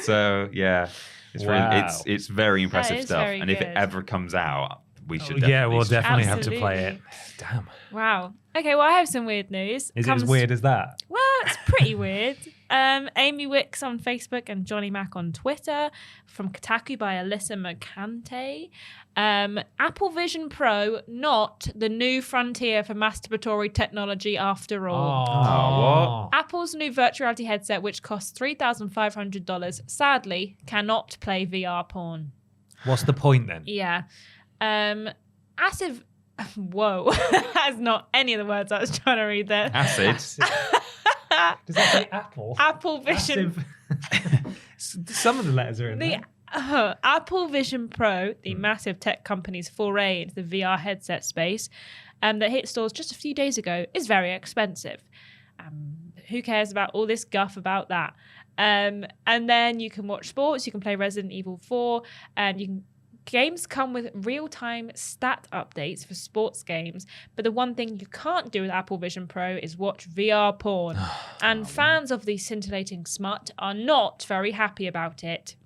So yeah, it's Wow. it's very impressive is stuff. very And if it good. ever comes out, we should we'll definitely definitely have to play it. Absolutely. Damn. Wow. Okay, well, I have some weird news. Is it as weird as that? Well, it's pretty weird. Amy Wicks on Facebook and Johnny Mac on Twitter. From Kotaku by Alyssa Mercante. Apple Vision Pro, not the new frontier for masturbatory technology after all. Oh, what? Apple's new virtual reality headset, which costs $3,500, sadly cannot play VR porn. What's the point then? Yeah. Acid... Whoa. That's not any of the words I was trying to read there. Acid. Does that say apple? Apple Vision... Some of the letters are in The there. Apple Vision Pro, the massive tech company's foray into the VR headset space, that hit stores just a few days ago, is very expensive. Who cares about all this guff about that? And then you can watch sports, you can play Resident Evil 4, and games come with real-time stat updates for sports games, but the one thing you can't do with Apple Vision Pro is watch VR porn. And fans of the scintillating smut are not very happy about it.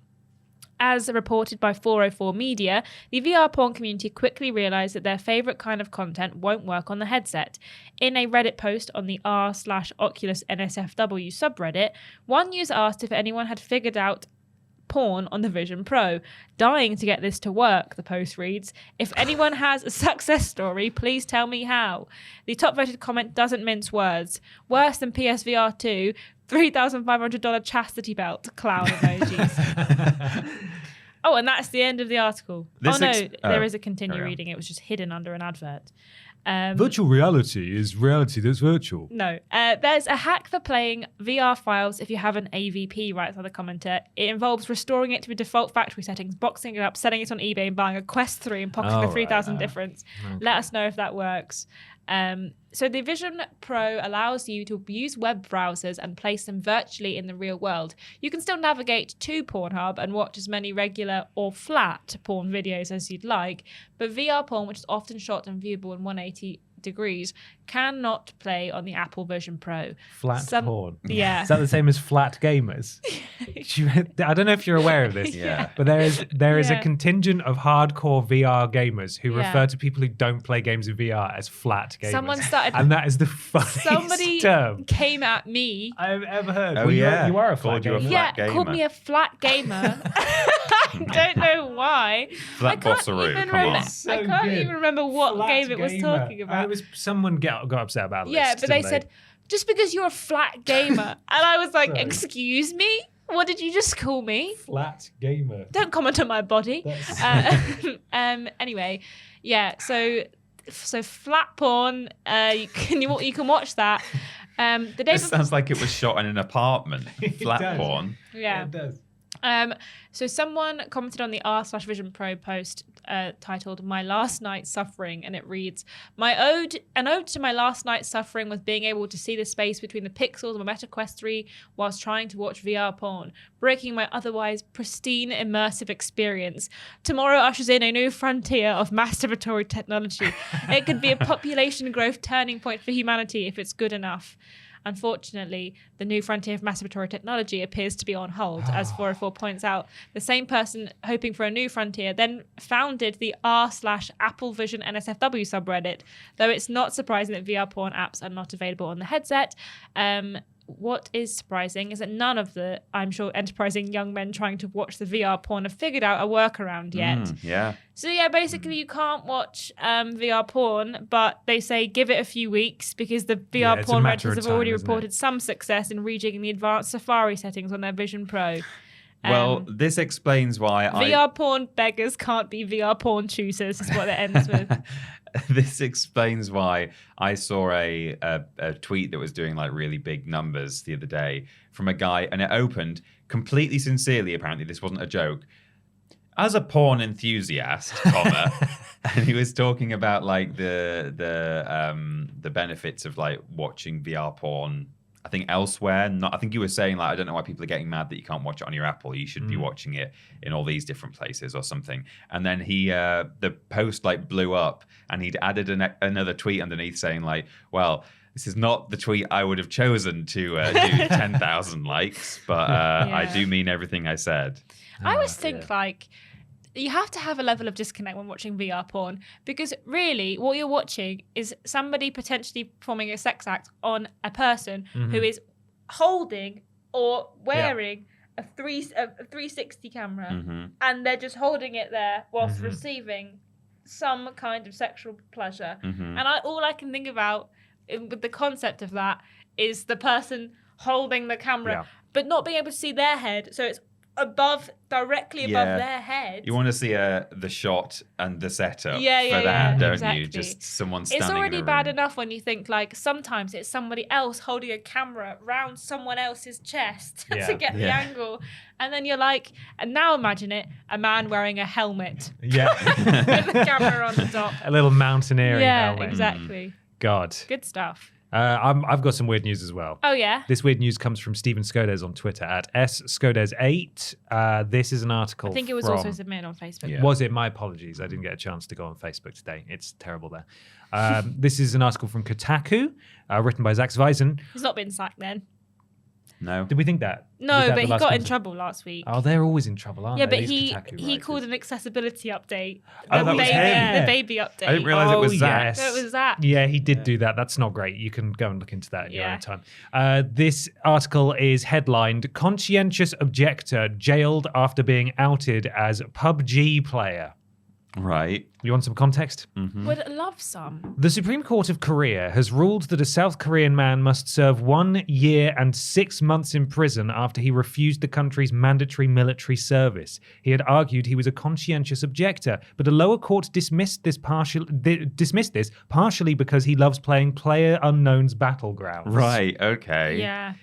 As reported by 404 Media, the VR porn community quickly realised that their favourite kind of content won't work on the headset. In a Reddit post on the r/Oculus NSFW subreddit, one user asked if anyone had figured out porn on the Vision Pro. Dying to get this to work, the post reads. If anyone has a success story, please tell me how. The top voted comment doesn't mince words. Worse than PSVR 2, $3,500 chastity belt, clown emojis. Oh, and that's the end of the article. There is a continue reading. It was just hidden under an advert. Virtual reality is reality that's virtual. No. There's a hack for playing VR files if you have an AVP, writes another commenter. It involves restoring it to the default factory settings, boxing it up, selling it on eBay, and buying a Quest 3 and pocketing the 3,000 difference. Okay. Let us know if that works. So the Vision Pro allows you to use web browsers and place them virtually in the real world. You can still navigate to Pornhub and watch as many regular or flat porn videos as you'd like, but VR porn, which is often shot and viewable in 180 degrees, cannot play on the Apple Vision Pro. Flat porn. Yeah. Is that the same as flat gamers? I don't know if you're aware of this, but there is a contingent of hardcore VR gamers who refer to people who don't play games in VR as flat gamers. Someone started, and that is the funniest somebody term came at me. I've ever heard. Oh, you are a flat gamer. Called me a flat gamer. I don't know why. Flat bossaroo, come on. I can't even remember what game it was talking about. It was someone got upset about it. Yeah, but they said, just because you're a flat gamer. And I was like, excuse me? What did you just call me? Flat gamer. Don't comment on my body. Anyway, so flat porn, you can watch that. This sounds like it was shot in an apartment. Flat porn. Yeah, it does. So someone commented on the r/Vision Pro post titled "My Last Night's Suffering," and it reads, an ode to my last night's suffering was being able to see the space between the pixels of my Meta Quest 3 whilst trying to watch VR porn, breaking my otherwise pristine immersive experience. Tomorrow ushers in a new frontier of masturbatory technology. It could be a population growth turning point for humanity if it's good enough. Unfortunately, the new frontier of masturbatory technology appears to be on hold, as 404 points out. The same person hoping for a new frontier then founded the r/Apple Vision NSFW subreddit, though it's not surprising that VR porn apps are not available on the headset. What is surprising is that none of the, I'm sure, enterprising young men trying to watch the VR porn have figured out a workaround yet. So basically you can't watch VR porn, but they say give it a few weeks because the VR porn rentals have already reported some success in rejigging the advanced Safari settings on their Vision Pro. Well, this explains why VR porn beggars can't be VR porn choosers is what it ends with. This explains why I saw a tweet that was doing like really big numbers the other day from a guy, and it opened completely sincerely. Apparently, this wasn't a joke. As a porn enthusiast, and he was talking about like the benefits of like watching VR porn. I think elsewhere, I think you were saying like I don't know why people are getting mad that you can't watch it on your Apple. You should be watching it in all these different places or something. And then the post like blew up, and he'd added another tweet underneath saying like, well, this is not the tweet I would have chosen to do 10,000 likes, but I do mean everything I said. I always think like you have to have a level of disconnect when watching VR porn, because really what you're watching is somebody potentially performing a sex act on a person who is holding or wearing a 360 camera, and they're just holding it there whilst receiving some kind of sexual pleasure. And all I can think about with the concept of that is the person holding the camera but not being able to see their head, so it's directly above their head. You want to see the shot and the setup for that, don't you? Just someone standing It's already in the bad room. enough when you think like sometimes it's somebody else holding a camera round someone else's chest to get the angle. And then you're like, and now imagine it, a man wearing a helmet. With the camera on the top. A little mountaineering helmet. Yeah, exactly. God. Good stuff. I've got some weird news as well. Oh, yeah? This weird news comes from Stephen Skodes on Twitter at @sskodes8. This is an article I think it was also submitted on Facebook. Yeah. Was it? My apologies. I didn't get a chance to go on Facebook today. It's terrible there. This is an article from Kotaku, written by Zach Zweisen. He's not been sacked then. No. Did we think that? No, but he got in trouble last week. Oh, they're always in trouble, aren't they? they? Yeah, but These Kotaku he writers. called an accessibility update. Oh, that was him. The baby update. I didn't realise it was Zach. Yes. So it was Zach. Yeah, he did do that. That's not great. You can go and look into that in your own time. This article is headlined, "Conscientious Objector Jailed After Being Outed as PUBG Player." Right. You want some context? Would love some. The Supreme Court of Korea has ruled that a South Korean man must serve 1 year and 6 months in prison after he refused the country's mandatory military service. He had argued he was a conscientious objector, but a lower court dismissed this partially because he loves playing PlayerUnknown's Battlegrounds. Right. Okay. Yeah.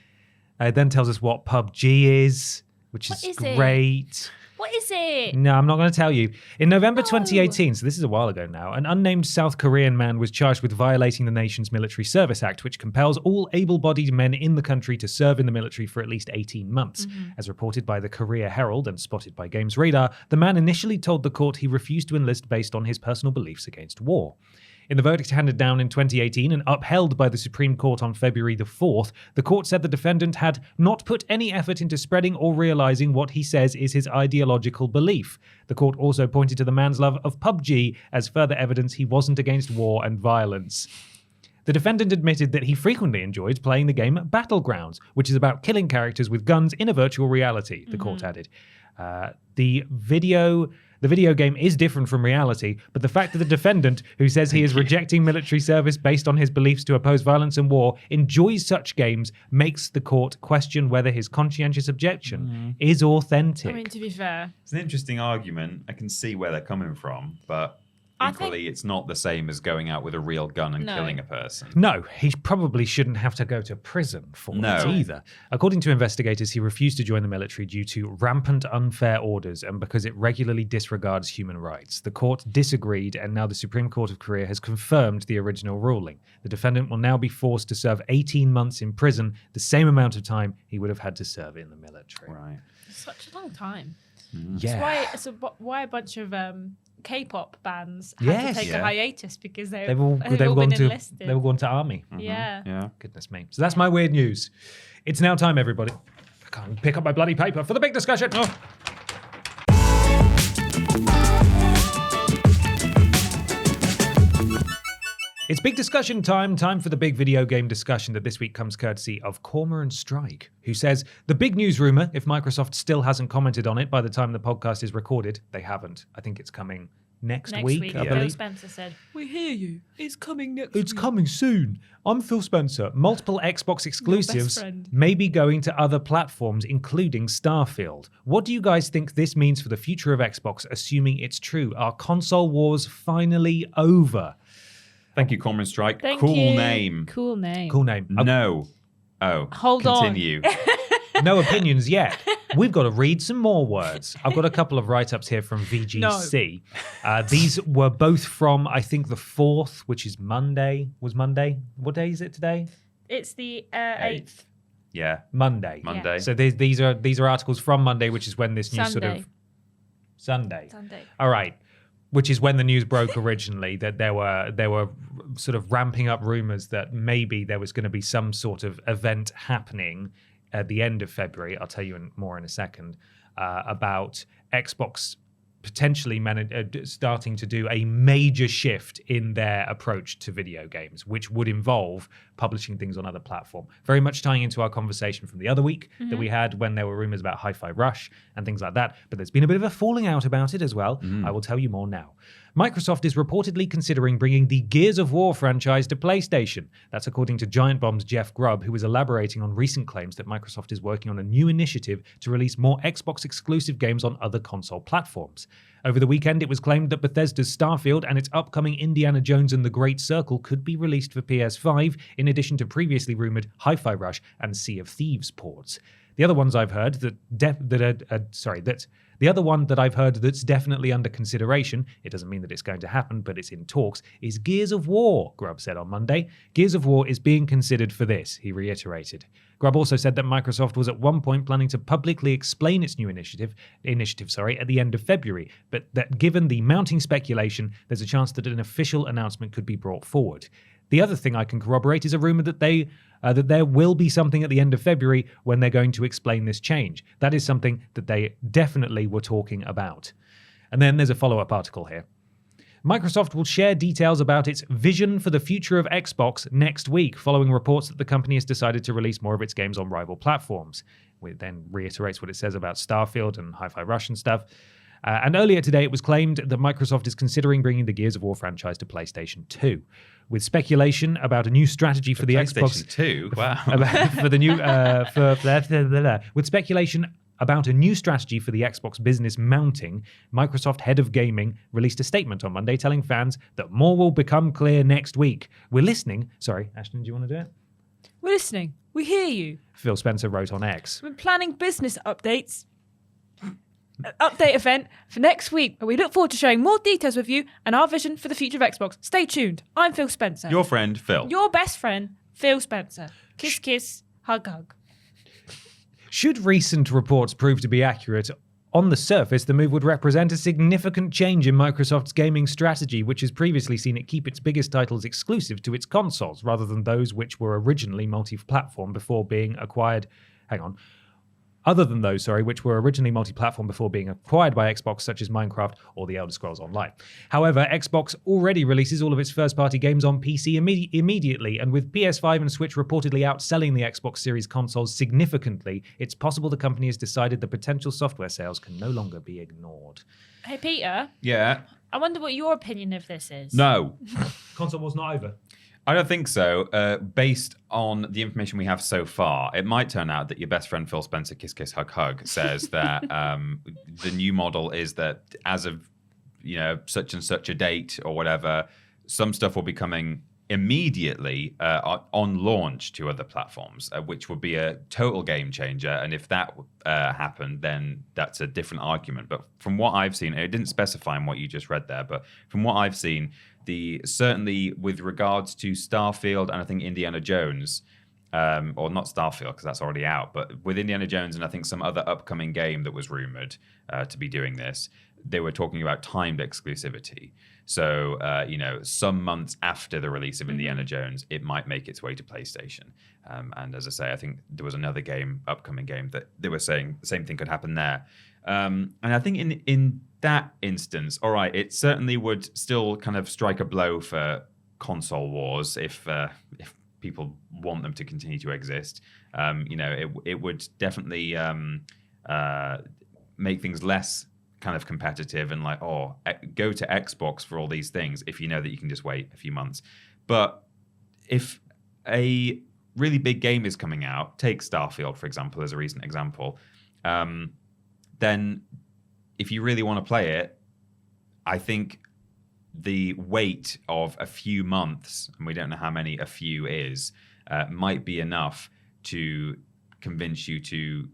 It then tells us what PUBG is, which What is is it? great. What is it? No, I'm not going to tell you. In November 2018, so this is a while ago now, an unnamed South Korean man was charged with violating the nation's Military Service Act, which compels all able-bodied men in the country to serve in the military for at least 18 months. As reported by the Korea Herald and spotted by Games Radar, the man initially told the court he refused to enlist based on his personal beliefs against war. In the verdict handed down in 2018 and upheld by the Supreme Court on February the 4th, the court said the defendant had not put any effort into spreading or realizing what he says is his ideological belief. The court also pointed to the man's love of PUBG as further evidence he wasn't against war and violence. The defendant admitted that he frequently enjoyed playing the game Battlegrounds, which is about killing characters with guns in a virtual reality, the court added. The video game is different from reality, but the fact that the defendant, who says he is rejecting military service based on his beliefs to oppose violence and war, enjoys such games makes the court question whether his conscientious objection is authentic. I mean, to be fair. It's an interesting argument. I can see where they're coming from, but equally, it's not the same as going out with a real gun and killing a person. No, he probably shouldn't have to go to prison for it either. According to investigators, he refused to join the military due to rampant unfair orders and because it regularly disregards human rights. The court disagreed, and now the Supreme Court of Korea has confirmed the original ruling. The defendant will now be forced to serve 18 months in prison, the same amount of time he would have had to serve in the military. Right. Such a long time. Yeah. Why a bunch of K-pop bands had to take a hiatus because they've all been enlisted. They were going to army. Yeah. Goodness me. So that's my weird news. It's now time, everybody. I can't pick up my bloody paper for the big discussion. Oh. It's big discussion time for the big video game discussion that this week comes courtesy of Cormoran Strike, who says, the big news rumor, if Microsoft still hasn't commented on it by the time the podcast is recorded, they haven't. I think it's coming next week, I Phil believe. Spencer said, We hear you. It's coming next It's week. coming soon. I'm Phil Spencer. Multiple Xbox exclusives friend. may be going to other platforms, including Starfield. What do you guys think this means for the future of Xbox, assuming it's true? Are console wars finally over? Thank you, Cormoran Strike. Thank cool you. name. Cool name. Cool name. No. Oh. Hold on. Continue. No opinions yet. We've got to read some more words. I've got a couple of write-ups here from VGC. These were both from, I think, the 4th, which is Monday. Was Monday? What day is it today? It's the 8th. Yeah. Monday. Monday. So these are articles from Monday, which is when this news Sunday. Sunday. Sunday. All right. Which is when the news broke originally, that there were sort of ramping up rumors that maybe there was going to be some sort of event happening at the end of February. I'll tell you more in a second about Xbox potentially starting to do a major shift in their approach to video games, which would involve publishing things on other platforms. Very much tying into our conversation from the other week that we had when there were rumors about Hi-Fi Rush and things like that. But there's been a bit of a falling out about it as well. I will tell you more now. Microsoft is reportedly considering bringing the Gears of War franchise to PlayStation. That's according to Giant Bomb's Jeff Grubb, who was elaborating on recent claims that Microsoft is working on a new initiative to release more Xbox-exclusive games on other console platforms. Over the weekend, it was claimed that Bethesda's Starfield and its upcoming Indiana Jones and the Great Circle could be released for PS5, in addition to previously rumored Hi-Fi Rush and Sea of Thieves ports. The other ones I've heard The other one that I've heard that's definitely under consideration, it doesn't mean that it's going to happen, but it's in talks, is Gears of War, Grubb said on Monday. Gears of War is being considered for this, he reiterated. Grubb also said that Microsoft was at one point planning to publicly explain its new initiative at the end of February, but that given the mounting speculation, there's a chance that an official announcement could be brought forward. The other thing I can corroborate is a rumor that that there will be something at the end of February when they're going to explain this change. That is something that they definitely were talking about. And then there's a follow-up article here. Microsoft will share details about its vision for the future of Xbox next week, following reports that the company has decided to release more of its games on rival platforms. It then reiterates what it says about Starfield and Hi-Fi Rush and stuff. And earlier today, it was claimed that Microsoft is considering bringing the Gears of War franchise to PlayStation 2, with speculation about a new strategy for the Xbox. PlayStation 2? Wow. For the new with speculation about a new strategy for the Xbox business mounting, Microsoft head of gaming released a statement on Monday telling fans that more will become clear next week. We're listening. Sorry, Ashton, do you want to do it? We're listening. We hear you. Phil Spencer wrote on X. We're planning business updates. An update event for next week, and we look forward to sharing more details with you and our vision for the future of Xbox. Stay tuned. I'm Phil Spencer. Your friend, Phil. Your best friend, Phil Spencer. Kiss, kiss, hug, hug. Should recent reports prove to be accurate, on the surface, the move would represent a significant change in Microsoft's gaming strategy, which has previously seen it keep its biggest titles exclusive to its consoles, rather than those which were originally multi-platform before being acquired. Which were originally multi-platform before being acquired by Xbox, such as Minecraft or The Elder Scrolls Online. However, Xbox already releases all of its first-party games on PC immediately, and with PS5 and Switch reportedly outselling the Xbox Series consoles significantly, it's possible the company has decided the potential software sales can no longer be ignored. Hey, Peter. Yeah. I wonder what your opinion of this is. No. Console war's not over. I don't think so. Based on the information we have so far, it might turn out that your best friend Phil Spencer, kiss, kiss, hug, hug, says that the new model is that as of such and such a date or whatever, some stuff will be coming immediately on launch to other platforms, which would be a total game changer. And if that happened, then that's a different argument. But from what I've seen, it didn't specify in what you just read there, but from what I've seen, certainly with regards to Starfield and I think Indiana Jones, or not Starfield because that's already out, but with Indiana Jones and I think some other upcoming game that was rumored to be doing this, they were talking about timed exclusivity. So, some months after the release of Indiana Jones, it might make its way to PlayStation. And as I say, I think there was another upcoming game that they were saying the same thing could happen there. And I think in that instance, all right, it certainly would still kind of strike a blow for console wars if people want them to continue to exist. It would definitely make things less kind of competitive and go to Xbox for all these things if you know that you can just wait a few months. But if a really big game is coming out, take Starfield, for example, as a recent example, then if you really want to play it, I think the wait of a few months, and we don't know how many a few is, might be enough to convince you to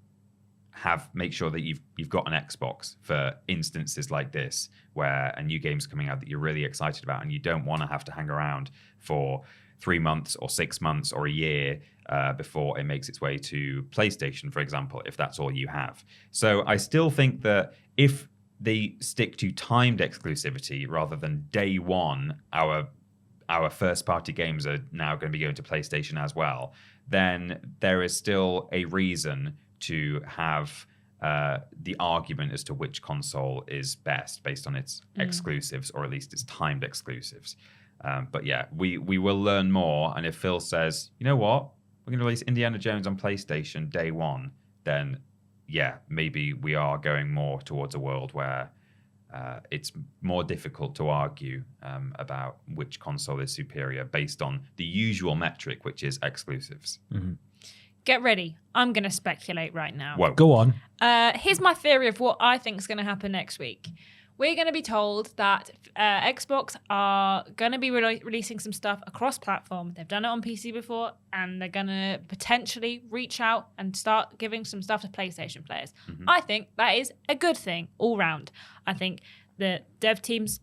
make sure that you've got an Xbox for instances like this, where a new game's coming out that you're really excited about, and you don't want to have to hang around for 3 months or 6 months or a year before it makes its way to PlayStation, for example, if that's all you have. So I still think that if they stick to timed exclusivity rather than day one, our first party games are now going to be going to PlayStation as well, then there is still a reason to have the argument as to which console is best based on its exclusives, or at least its timed exclusives. But yeah, we will learn more. And if Phil says, you know what, we're going to release Indiana Jones on PlayStation day one, then yeah, maybe we are going more towards a world where it's more difficult to argue about which console is superior based on the usual metric, which is exclusives. Mm-hmm. Get ready. I'm going to speculate right now. Whoa. Go on. Here's my theory of what I think is going to happen next week. We're going to be told that Xbox are going to be releasing some stuff across platform. They've done it on PC before, and they're going to potentially reach out and start giving some stuff to PlayStation players. Mm-hmm. I think that is a good thing all round. I think the dev teams,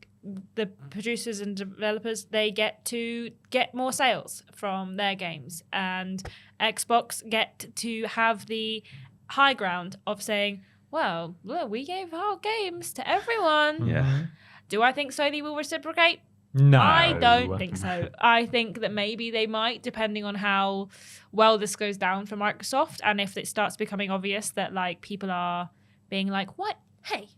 the producers and developers, they get to get more sales from their games, and Xbox get to have the high ground of saying, well, look, we gave our games to everyone. Yeah. Do I think Sony will reciprocate? No. I don't think so. I think that maybe they might, depending on how well this goes down for Microsoft, and if it starts becoming obvious that like people are being like, what? Hey,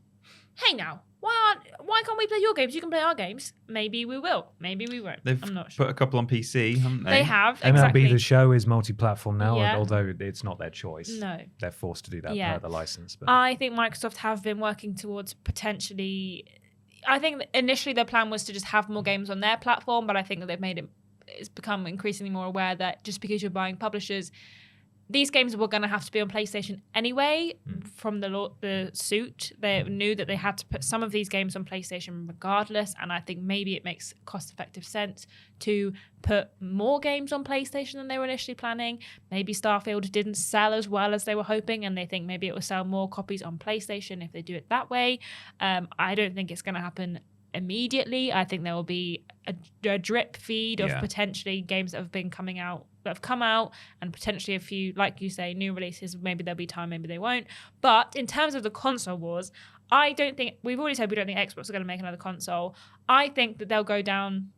hey now, why can't we play your games? You can play our games. Maybe we will. Maybe we won't. They've I'm not sure. put a couple on PC, haven't they? They have, MLB exactly. The Show is multi-platform now, Yeah. although it's not their choice. No. They're forced to do that Yeah. per the license. But I think Microsoft have been working towards potentially. I think that initially their plan was to just have more games on their platform, but I think that they've made it's become increasingly more aware that just because you're buying publishers, these games were going to have to be on PlayStation anyway. From the suit, they knew that they had to put some of these games on PlayStation regardless, and I think maybe it makes cost-effective sense to put more games on PlayStation than they were initially planning. Maybe Starfield didn't sell as well as they were hoping, and they think maybe it will sell more copies on PlayStation if they do it that way. I don't think it's going to happen immediately. I think there will be a drip feed of potentially games that have come out, and potentially a few, like you say, new releases. Maybe there'll be time, maybe they won't. But in terms of the console wars, I don't think, we've already said we don't think Xbox are going to make another console. I think that they'll go down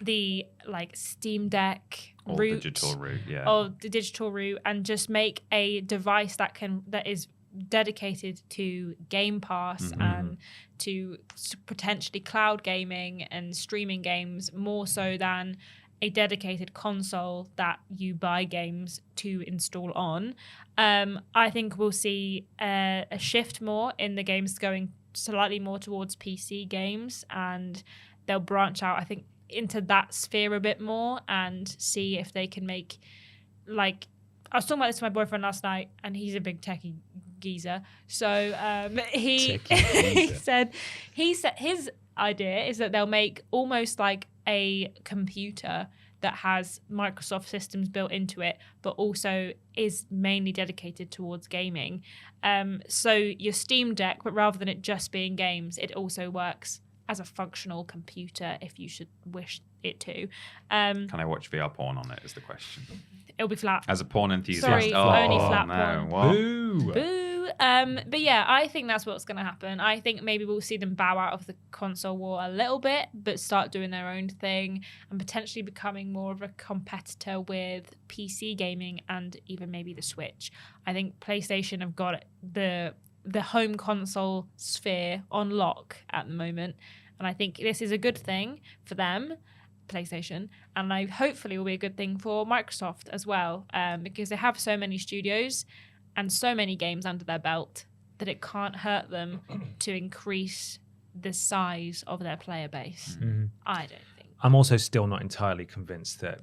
the like Steam Deck route, digital route, or the digital route, and just make a device that is dedicated to Game Pass and to potentially cloud gaming and streaming games, more so than a dedicated console that you buy games to install on. I think we'll see a shift more in the games going slightly more towards PC games, and they'll branch out, I think, into that sphere a bit more and see if they can make, like, I was talking about this to my boyfriend last night, and he's a big techie geezer. So he said his idea is that they'll make almost like a computer that has Microsoft systems built into it, but also is mainly dedicated towards gaming. So your Steam Deck, but rather than it just being games, it also works as a functional computer if you should wish it to. Can I watch VR porn on it is the question. It'll be flat. As a porn enthusiast. Sorry, only flat porn. What? Boo! Boo. But yeah, I think that's what's going to happen. I think maybe we'll see them bow out of the console war a little bit, but start doing their own thing and potentially becoming more of a competitor with PC gaming and even maybe the Switch. I think PlayStation have got the home console sphere on lock at the moment, and I think this is a good thing for them, PlayStation, and I hopefully will be a good thing for Microsoft as well, because they have so many studios and so many games under their belt that it can't hurt them to increase the size of their player base. I don't think. I'm also still not entirely convinced that,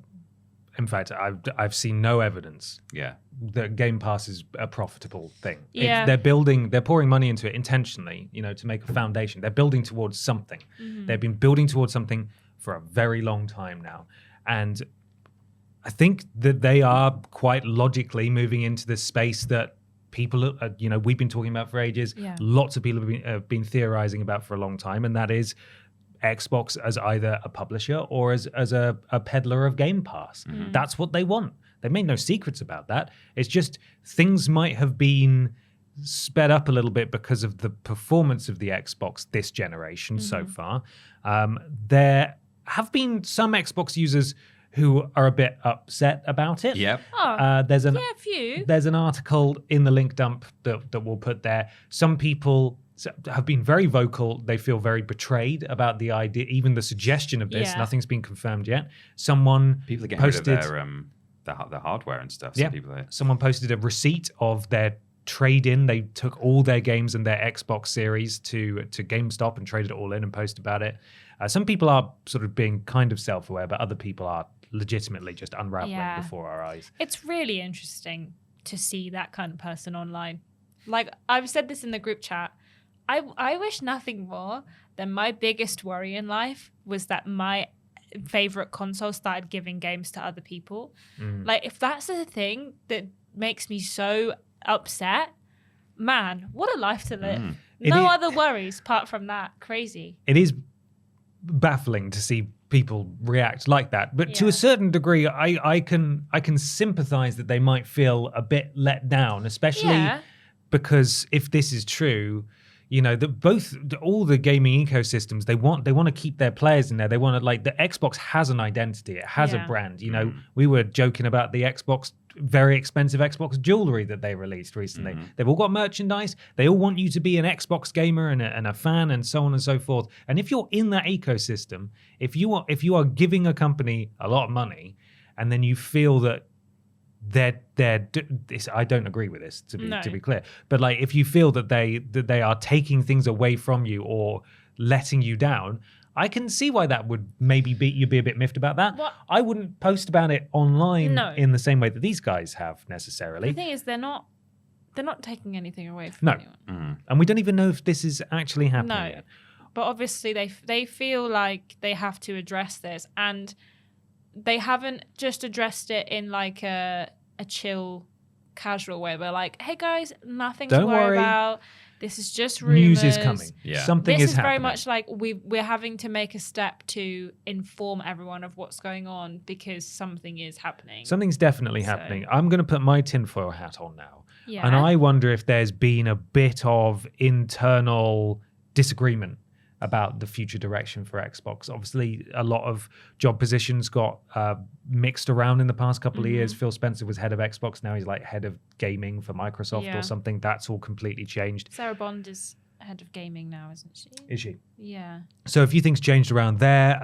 in fact, I've seen no evidence that Game Pass is a profitable thing. Yeah. They're pouring money into it intentionally, to make a foundation. They're building towards something. They've been building towards something for a very long time now. And I think that they are quite logically moving into this space that people, we've been talking about for ages. Yeah. Lots of people have been theorizing about for a long time, and that is Xbox as either a publisher or as a peddler of Game Pass. That's what they want. They made no secrets about that. It's just things might have been sped up a little bit because of the performance of the Xbox this generation so far. There have been some Xbox users who are a bit upset about it. Yep. There's a few. There's an article in the link dump that we'll put there. Some people have been very vocal. They feel very betrayed about the idea, even the suggestion of this. Yeah. Nothing's been confirmed yet. People are getting posted, rid of their hardware and stuff. Yeah. Someone posted a receipt of their trade-in. They took all their games and their Xbox Series to GameStop and traded it all in and posted about it. Some people are sort of being kind of self-aware, but other people are legitimately just unraveling before our eyes. It's really interesting to see that kind of person online. Like, I've said this in the group chat. I wish nothing more than my biggest worry in life was that my favorite console started giving games to other people. Like, if that's the thing that makes me so upset, man, what a life to live. No other worries apart from that. Crazy. It is baffling to see people react like that, but to a certain degree, I can sympathize that they might feel a bit let down, especially because if this is true, all the gaming ecosystems, they want to keep their players in there. They want to, like, the Xbox has an identity, it has a brand. We were joking about the Xbox very expensive Xbox jewelry that they released recently. They've all got merchandise. They all want you to be an Xbox gamer and a fan and so on and so forth. And if you're in that ecosystem, if you are giving a company a lot of money and then you feel that I don't agree with this to be clear, but like if you feel that they are taking things away from you or letting you down, I can see why that would maybe you'd be a bit miffed about that. What? I wouldn't post about it online in the same way that these guys have necessarily. The thing is, they're not taking anything away from anyone. And we don't even know if this is actually happening yet. But obviously they feel like they have to address this, and they haven't just addressed it in like a chill, casual way. We're like, hey guys, nothing to worry about. This is just rumors. News is coming. Yeah. Something this is very happening. much like we're having to make a step to inform everyone of what's going on because something is happening. Something's definitely happening. I'm going to put my tinfoil hat on now. Yeah. And I wonder if there's been a bit of internal disagreement about the future direction for Xbox. Obviously, a lot of job positions got mixed around in the past couple of years. Phil Spencer was head of Xbox. Now he's like head of gaming for Microsoft or something. That's all completely changed. Sarah Bond is head of gaming now, isn't she? Is she? Yeah. So a few things changed around there.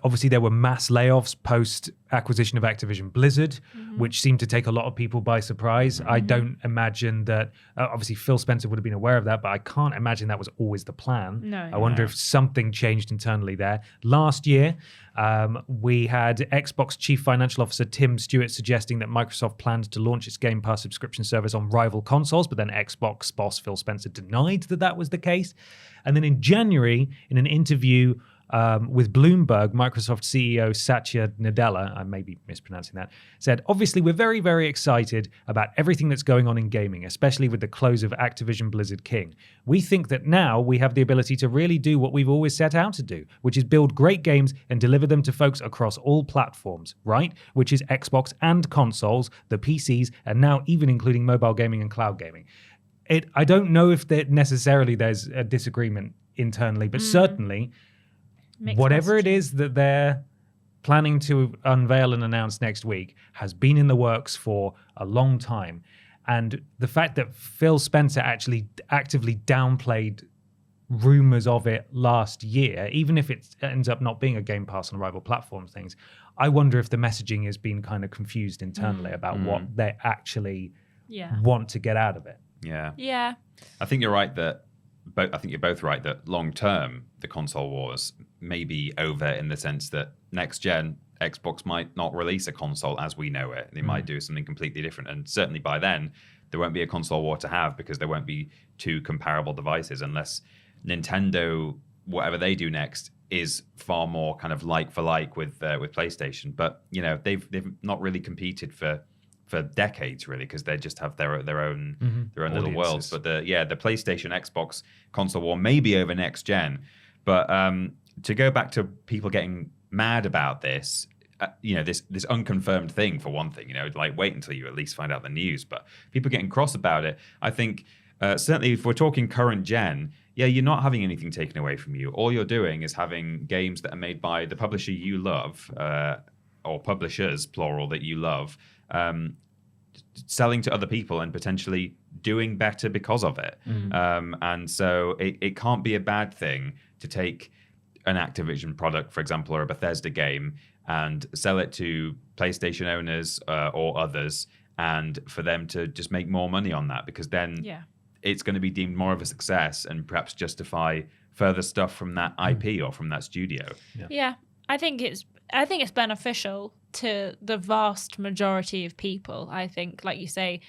Obviously, there were mass layoffs post acquisition of Activision Blizzard, which seemed to take a lot of people by surprise. I don't imagine that. Obviously, Phil Spencer would have been aware of that, but I can't imagine that was always the plan. No. I wonder if something changed internally there. Last year, we had Xbox Chief Financial Officer Tim Stewart suggesting that Microsoft planned to launch its Game Pass subscription service on rival consoles, but then Xbox boss Phil Spencer denied that was the case. And then in January, in an interview with Bloomberg, Microsoft CEO Satya Nadella, I may be mispronouncing that, said, obviously, we're very, very excited about everything that's going on in gaming, especially with the close of Activision Blizzard King. We think that now we have the ability to really do what we've always set out to do, which is build great games and deliver them to folks across all platforms, right? Which is Xbox and consoles, the PCs, and now even including mobile gaming and cloud gaming. I don't know if necessarily there's a disagreement internally, but certainly whatever it is that they're planning to unveil and announce next week has been in the works for a long time. And the fact that Phil Spencer actually actively downplayed rumors of it last year, even if it ends up not being a Game Pass on rival platforms things, I wonder if the messaging has been kind of confused internally about what they actually want to get out of it. Yeah. I think you're right that I think you're both right that long term the console wars may be over in the sense that next gen Xbox might not release a console as we know it. They might do something completely different, and certainly by then there won't be a console war to have because there won't be two comparable devices unless Nintendo, whatever they do next, is far more kind of like for like with PlayStation. But you know they've not really competed for decades really because they just have their own little worlds. But the PlayStation Xbox console war may be over next gen. But to go back to people getting mad about this, this unconfirmed thing for one thing, like wait until you at least find out the news. But people getting cross about it, I think certainly if we're talking current gen, you're not having anything taken away from you. All you're doing is having games that are made by the publisher you love, or publishers plural that you love. Selling to other people and potentially doing better because of it. And so it can't be a bad thing to take an Activision product, for example, or a Bethesda game and sell it to PlayStation owners or others and for them to just make more money on that because then it's going to be deemed more of a success and perhaps justify further stuff from that IP or from that studio. Yeah. I think it's beneficial to the vast majority of people. I think, like you say,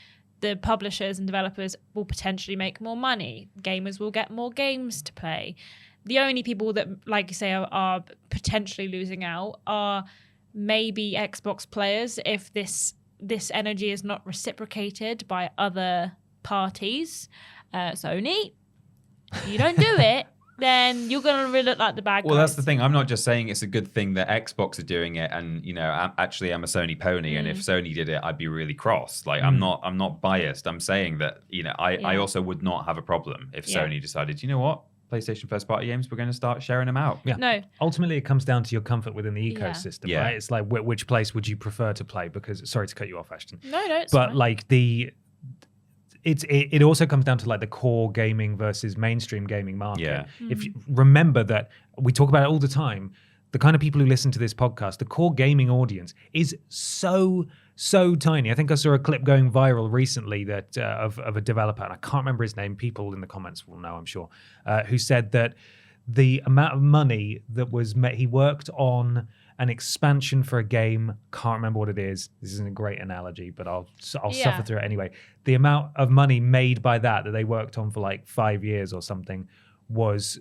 the publishers and developers will potentially make more money. Gamers will get more games to play. The only people that, like you say, are potentially losing out are maybe Xbox players if this energy is not reciprocated by other parties. Sony, if you don't do it, then you're going to really look like the bad guys. Well, that's the thing. I'm not just saying it's a good thing that Xbox are doing it and, actually I'm a Sony pony and if Sony did it, I'd be really cross. Like, I'm not biased. I'm saying that, I also would not have a problem if Sony decided, you know what? PlayStation first-party games, we're going to start sharing them out. Yeah. No. Ultimately, it comes down to your comfort within the Yeah. ecosystem, Yeah. right? It's like which place would you prefer to play? Because sorry to cut you off, Ashton, No, it's but fine. like it also comes down to like the core gaming versus mainstream gaming market. Yeah. If you remember that we talk about it all the time, the kind of people who listen to this podcast, the core gaming audience is so tiny. I think I saw a clip going viral recently that of a developer, and I can't remember his name. People in the comments will know, I'm sure, who said that the amount of money that was made, he worked on an expansion for a game. Can't remember what it is. This isn't a great analogy, but I'll suffer through it anyway. The amount of money made by that they worked on for like 5 years or something was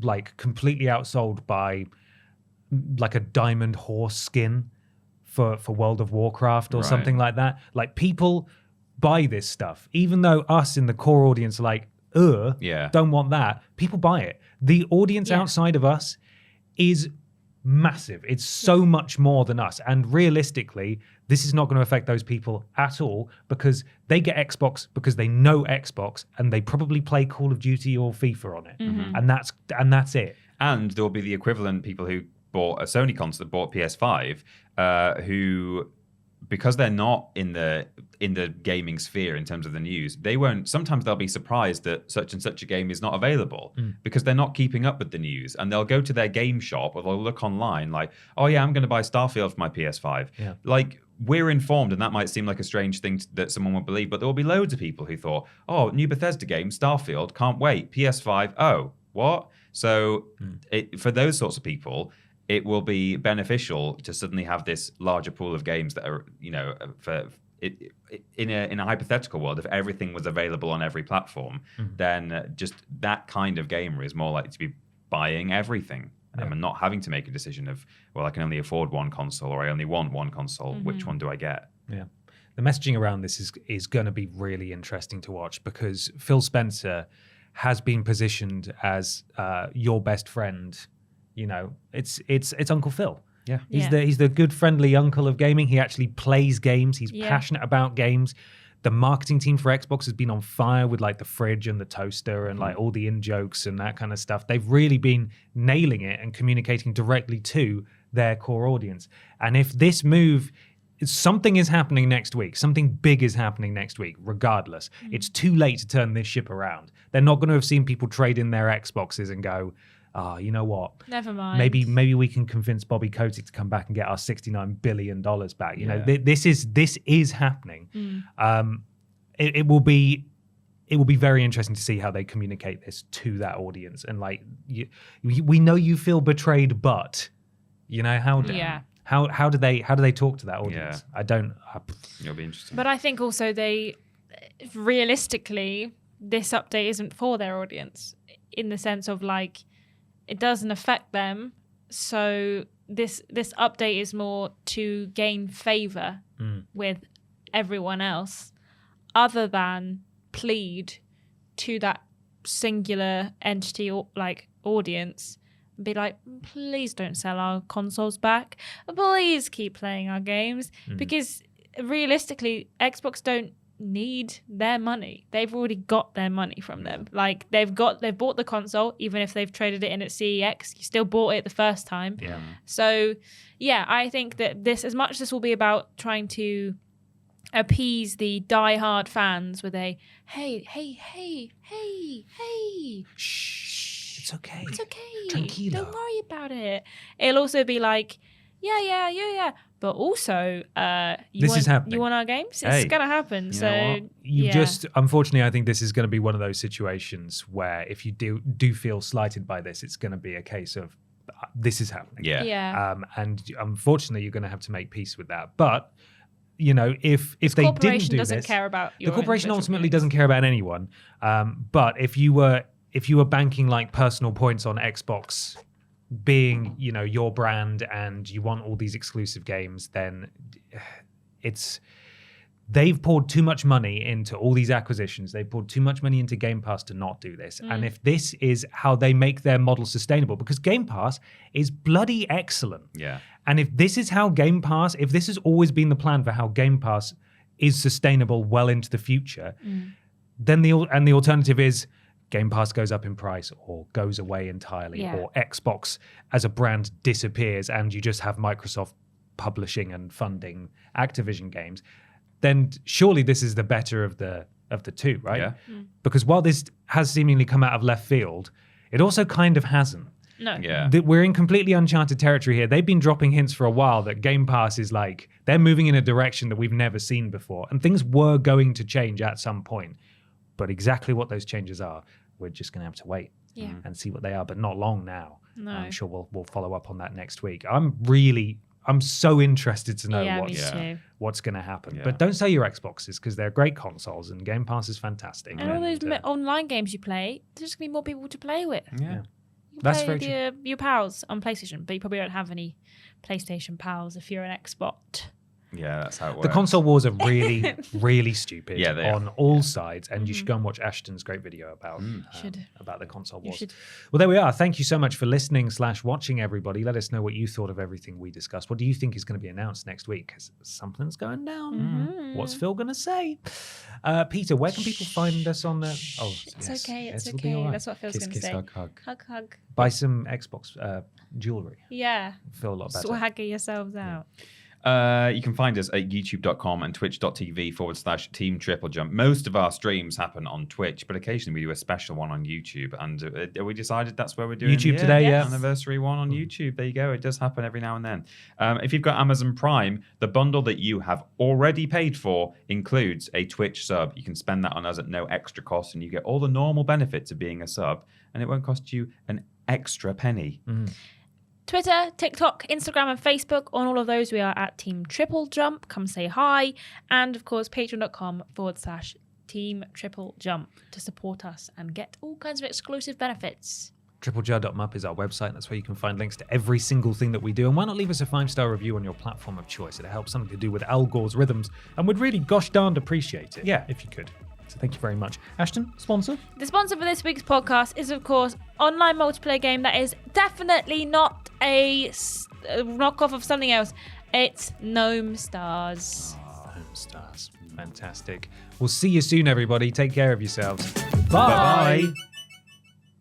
like completely outsold by like a diamond horse skin for World of Warcraft or Right. something like that. Like people buy this stuff, even though us in the core audience are like, Yeah. don't want that. People buy it. The audience Yeah. outside of us is massive. It's so much more than us. And realistically, this is not going to affect those people at all because they get Xbox because they know Xbox and they probably play Call of Duty or FIFA on it. And that's it. And there will be the equivalent people who bought a Sony console, bought PS5, who, because they're not in the gaming sphere in terms of the news, they won't. Sometimes they'll be surprised that such and such a game is not available because they're not keeping up with the news, and they'll go to their game shop or they'll look online like, oh yeah, I'm going to buy Starfield for my PS5. Yeah. Like, we're informed, and that might seem like a strange thing that someone would believe, but there will be loads of people who thought, oh, new Bethesda game, Starfield, can't wait. PS5, oh, what? So for those sorts of people, it will be beneficial to suddenly have this larger pool of games that are, for it, in a hypothetical world, if everything was available on every platform, then just that kind of gamer is more likely to be buying everything and not having to make a decision of, well, I can only afford one console or I only want one console. Which one do I get? Yeah. The messaging around this is going to be really interesting to watch because Phil Spencer has been positioned as your best friend. You know, it's Uncle Phil. Yeah. He's the good friendly uncle of gaming. He actually plays games. He's passionate about games. The marketing team for Xbox has been on fire with like the fridge and the toaster and like all the in jokes and that kind of stuff. They've really been nailing it and communicating directly to their core audience. And if this move, something is happening next week, something big is happening next week, regardless. It's too late to turn this ship around. They're not going to have seen people trade in their Xboxes and go, you know what? Never mind. Maybe we can convince Bobby Kotick to come back and get our $69 billion back. You know, this is happening. It will be very interesting to see how they communicate this to that audience. And like, we know you feel betrayed, but you know how do they talk to that audience? It'll be interesting. But I think also realistically, this update isn't for their audience in the sense of like, it doesn't affect them. So this update is more to gain favor with everyone else other than plead to that singular entity or like audience and be like, please don't sell our consoles back. Please keep playing our games because realistically, Xbox don't need their money. They've already got their money from them. Like they've bought the console, even if they've traded it in at CEX, you still bought it the first time. Yeah. So yeah, I think that this will be about trying to appease the die-hard fans with a hey. Shh. It's okay. It's okay. Tranquilo. Don't worry about it. It'll also be like, yeah. But also, Is happening. You want our games? Hey, It's gonna happen. know So what? Unfortunately, I think this is going to be one of those situations where if you do feel slighted by this, it's going to be a case of this is happening. Yeah. And unfortunately, you're going to have to make peace with that. But you know, if they didn't corporation do doesn't this, care about the your corporation individual ultimately games. doesn't care about anyone. But if you were banking like personal points on Xbox being, you know, your brand and you want all these exclusive games, then they've poured too much money into all these acquisitions. They've poured too much money into Game Pass to not do this. And if this is how they make their model sustainable, because Game Pass is bloody excellent. Yeah. And if this is how Game Pass, if this has always been the plan for how Game Pass is sustainable well into the future, then the alternative is Game Pass goes up in price or goes away entirely, Yeah. or Xbox as a brand disappears and you just have Microsoft publishing and funding Activision games, then surely this is the better of the two, right? Yeah. Because while this has seemingly come out of left field, it also kind of hasn't. No. Yeah. We're in completely uncharted territory here. They've been dropping hints for a while that Game Pass is like, they're moving in a direction that we've never seen before. And things were going to change at some point. But exactly what those changes are, we're just going to have to wait Yeah. and see what they are, but not long now. No. I'm sure we'll follow up on that next week. I'm so interested to know Yeah, me what's, too. what's going to happen. Yeah. But don't sell your Xboxes because they're great consoles and Game Pass is fantastic. And all those And, online games you play, there's just going to be more people to play with. Yeah. You can That's play very with your pals on PlayStation, but you probably don't have any PlayStation pals if you're an Xbox. Yeah, that's how it works. The console wars are really, really stupid Yeah, they are. on all sides, and you should go and watch Ashton's great video about Should. about the console You wars. should. Well, there we are. Thank you so much for listening / watching, everybody. Let us know what you thought of everything we discussed. What do you think is going to be announced next week? Because something's going down. Mm-hmm. What's Phil going to say? Peter, where can people find us on the? Oh, It's yes. okay. It's It'll be okay. all right. That's what Phil's Kiss, going to kiss, say. hug, hug. Hug, hug. Buy some Xbox jewelry. Yeah. Feel a lot better. Swagger yourselves out. You can find us at youtube.com and twitch.tv /Team TripleJump. Most of our streams happen on Twitch, but occasionally we do a special one on YouTube. And we decided that's where we're doing YouTube today, yeah. anniversary one on YouTube. There you go. It does happen every now and then. If you've got Amazon Prime, the bundle that you have already paid for includes a Twitch sub. You can spend that on us at no extra cost, and you get all the normal benefits of being a sub, and it won't cost you an extra penny. Twitter, TikTok, Instagram, and Facebook. On all of those, we are at Team TripleJump. Come say hi. And of course, patreon.com /Team TripleJump to support us and get all kinds of exclusive benefits. TripleJump is our website. That's where you can find links to every single thing that we do. And why not leave us a 5-star review on your platform of choice? It helps, something to do with Al Gore's rhythms, and would really gosh darned appreciate it. Yeah. If you could. So thank you very much. Ashton, sponsor? The sponsor for this week's podcast is, of course, online multiplayer game that is definitely not a knockoff of something else. It's Gnome Stars. Home Stars. Fantastic. We'll see you soon, everybody. Take care of yourselves. Bye-bye.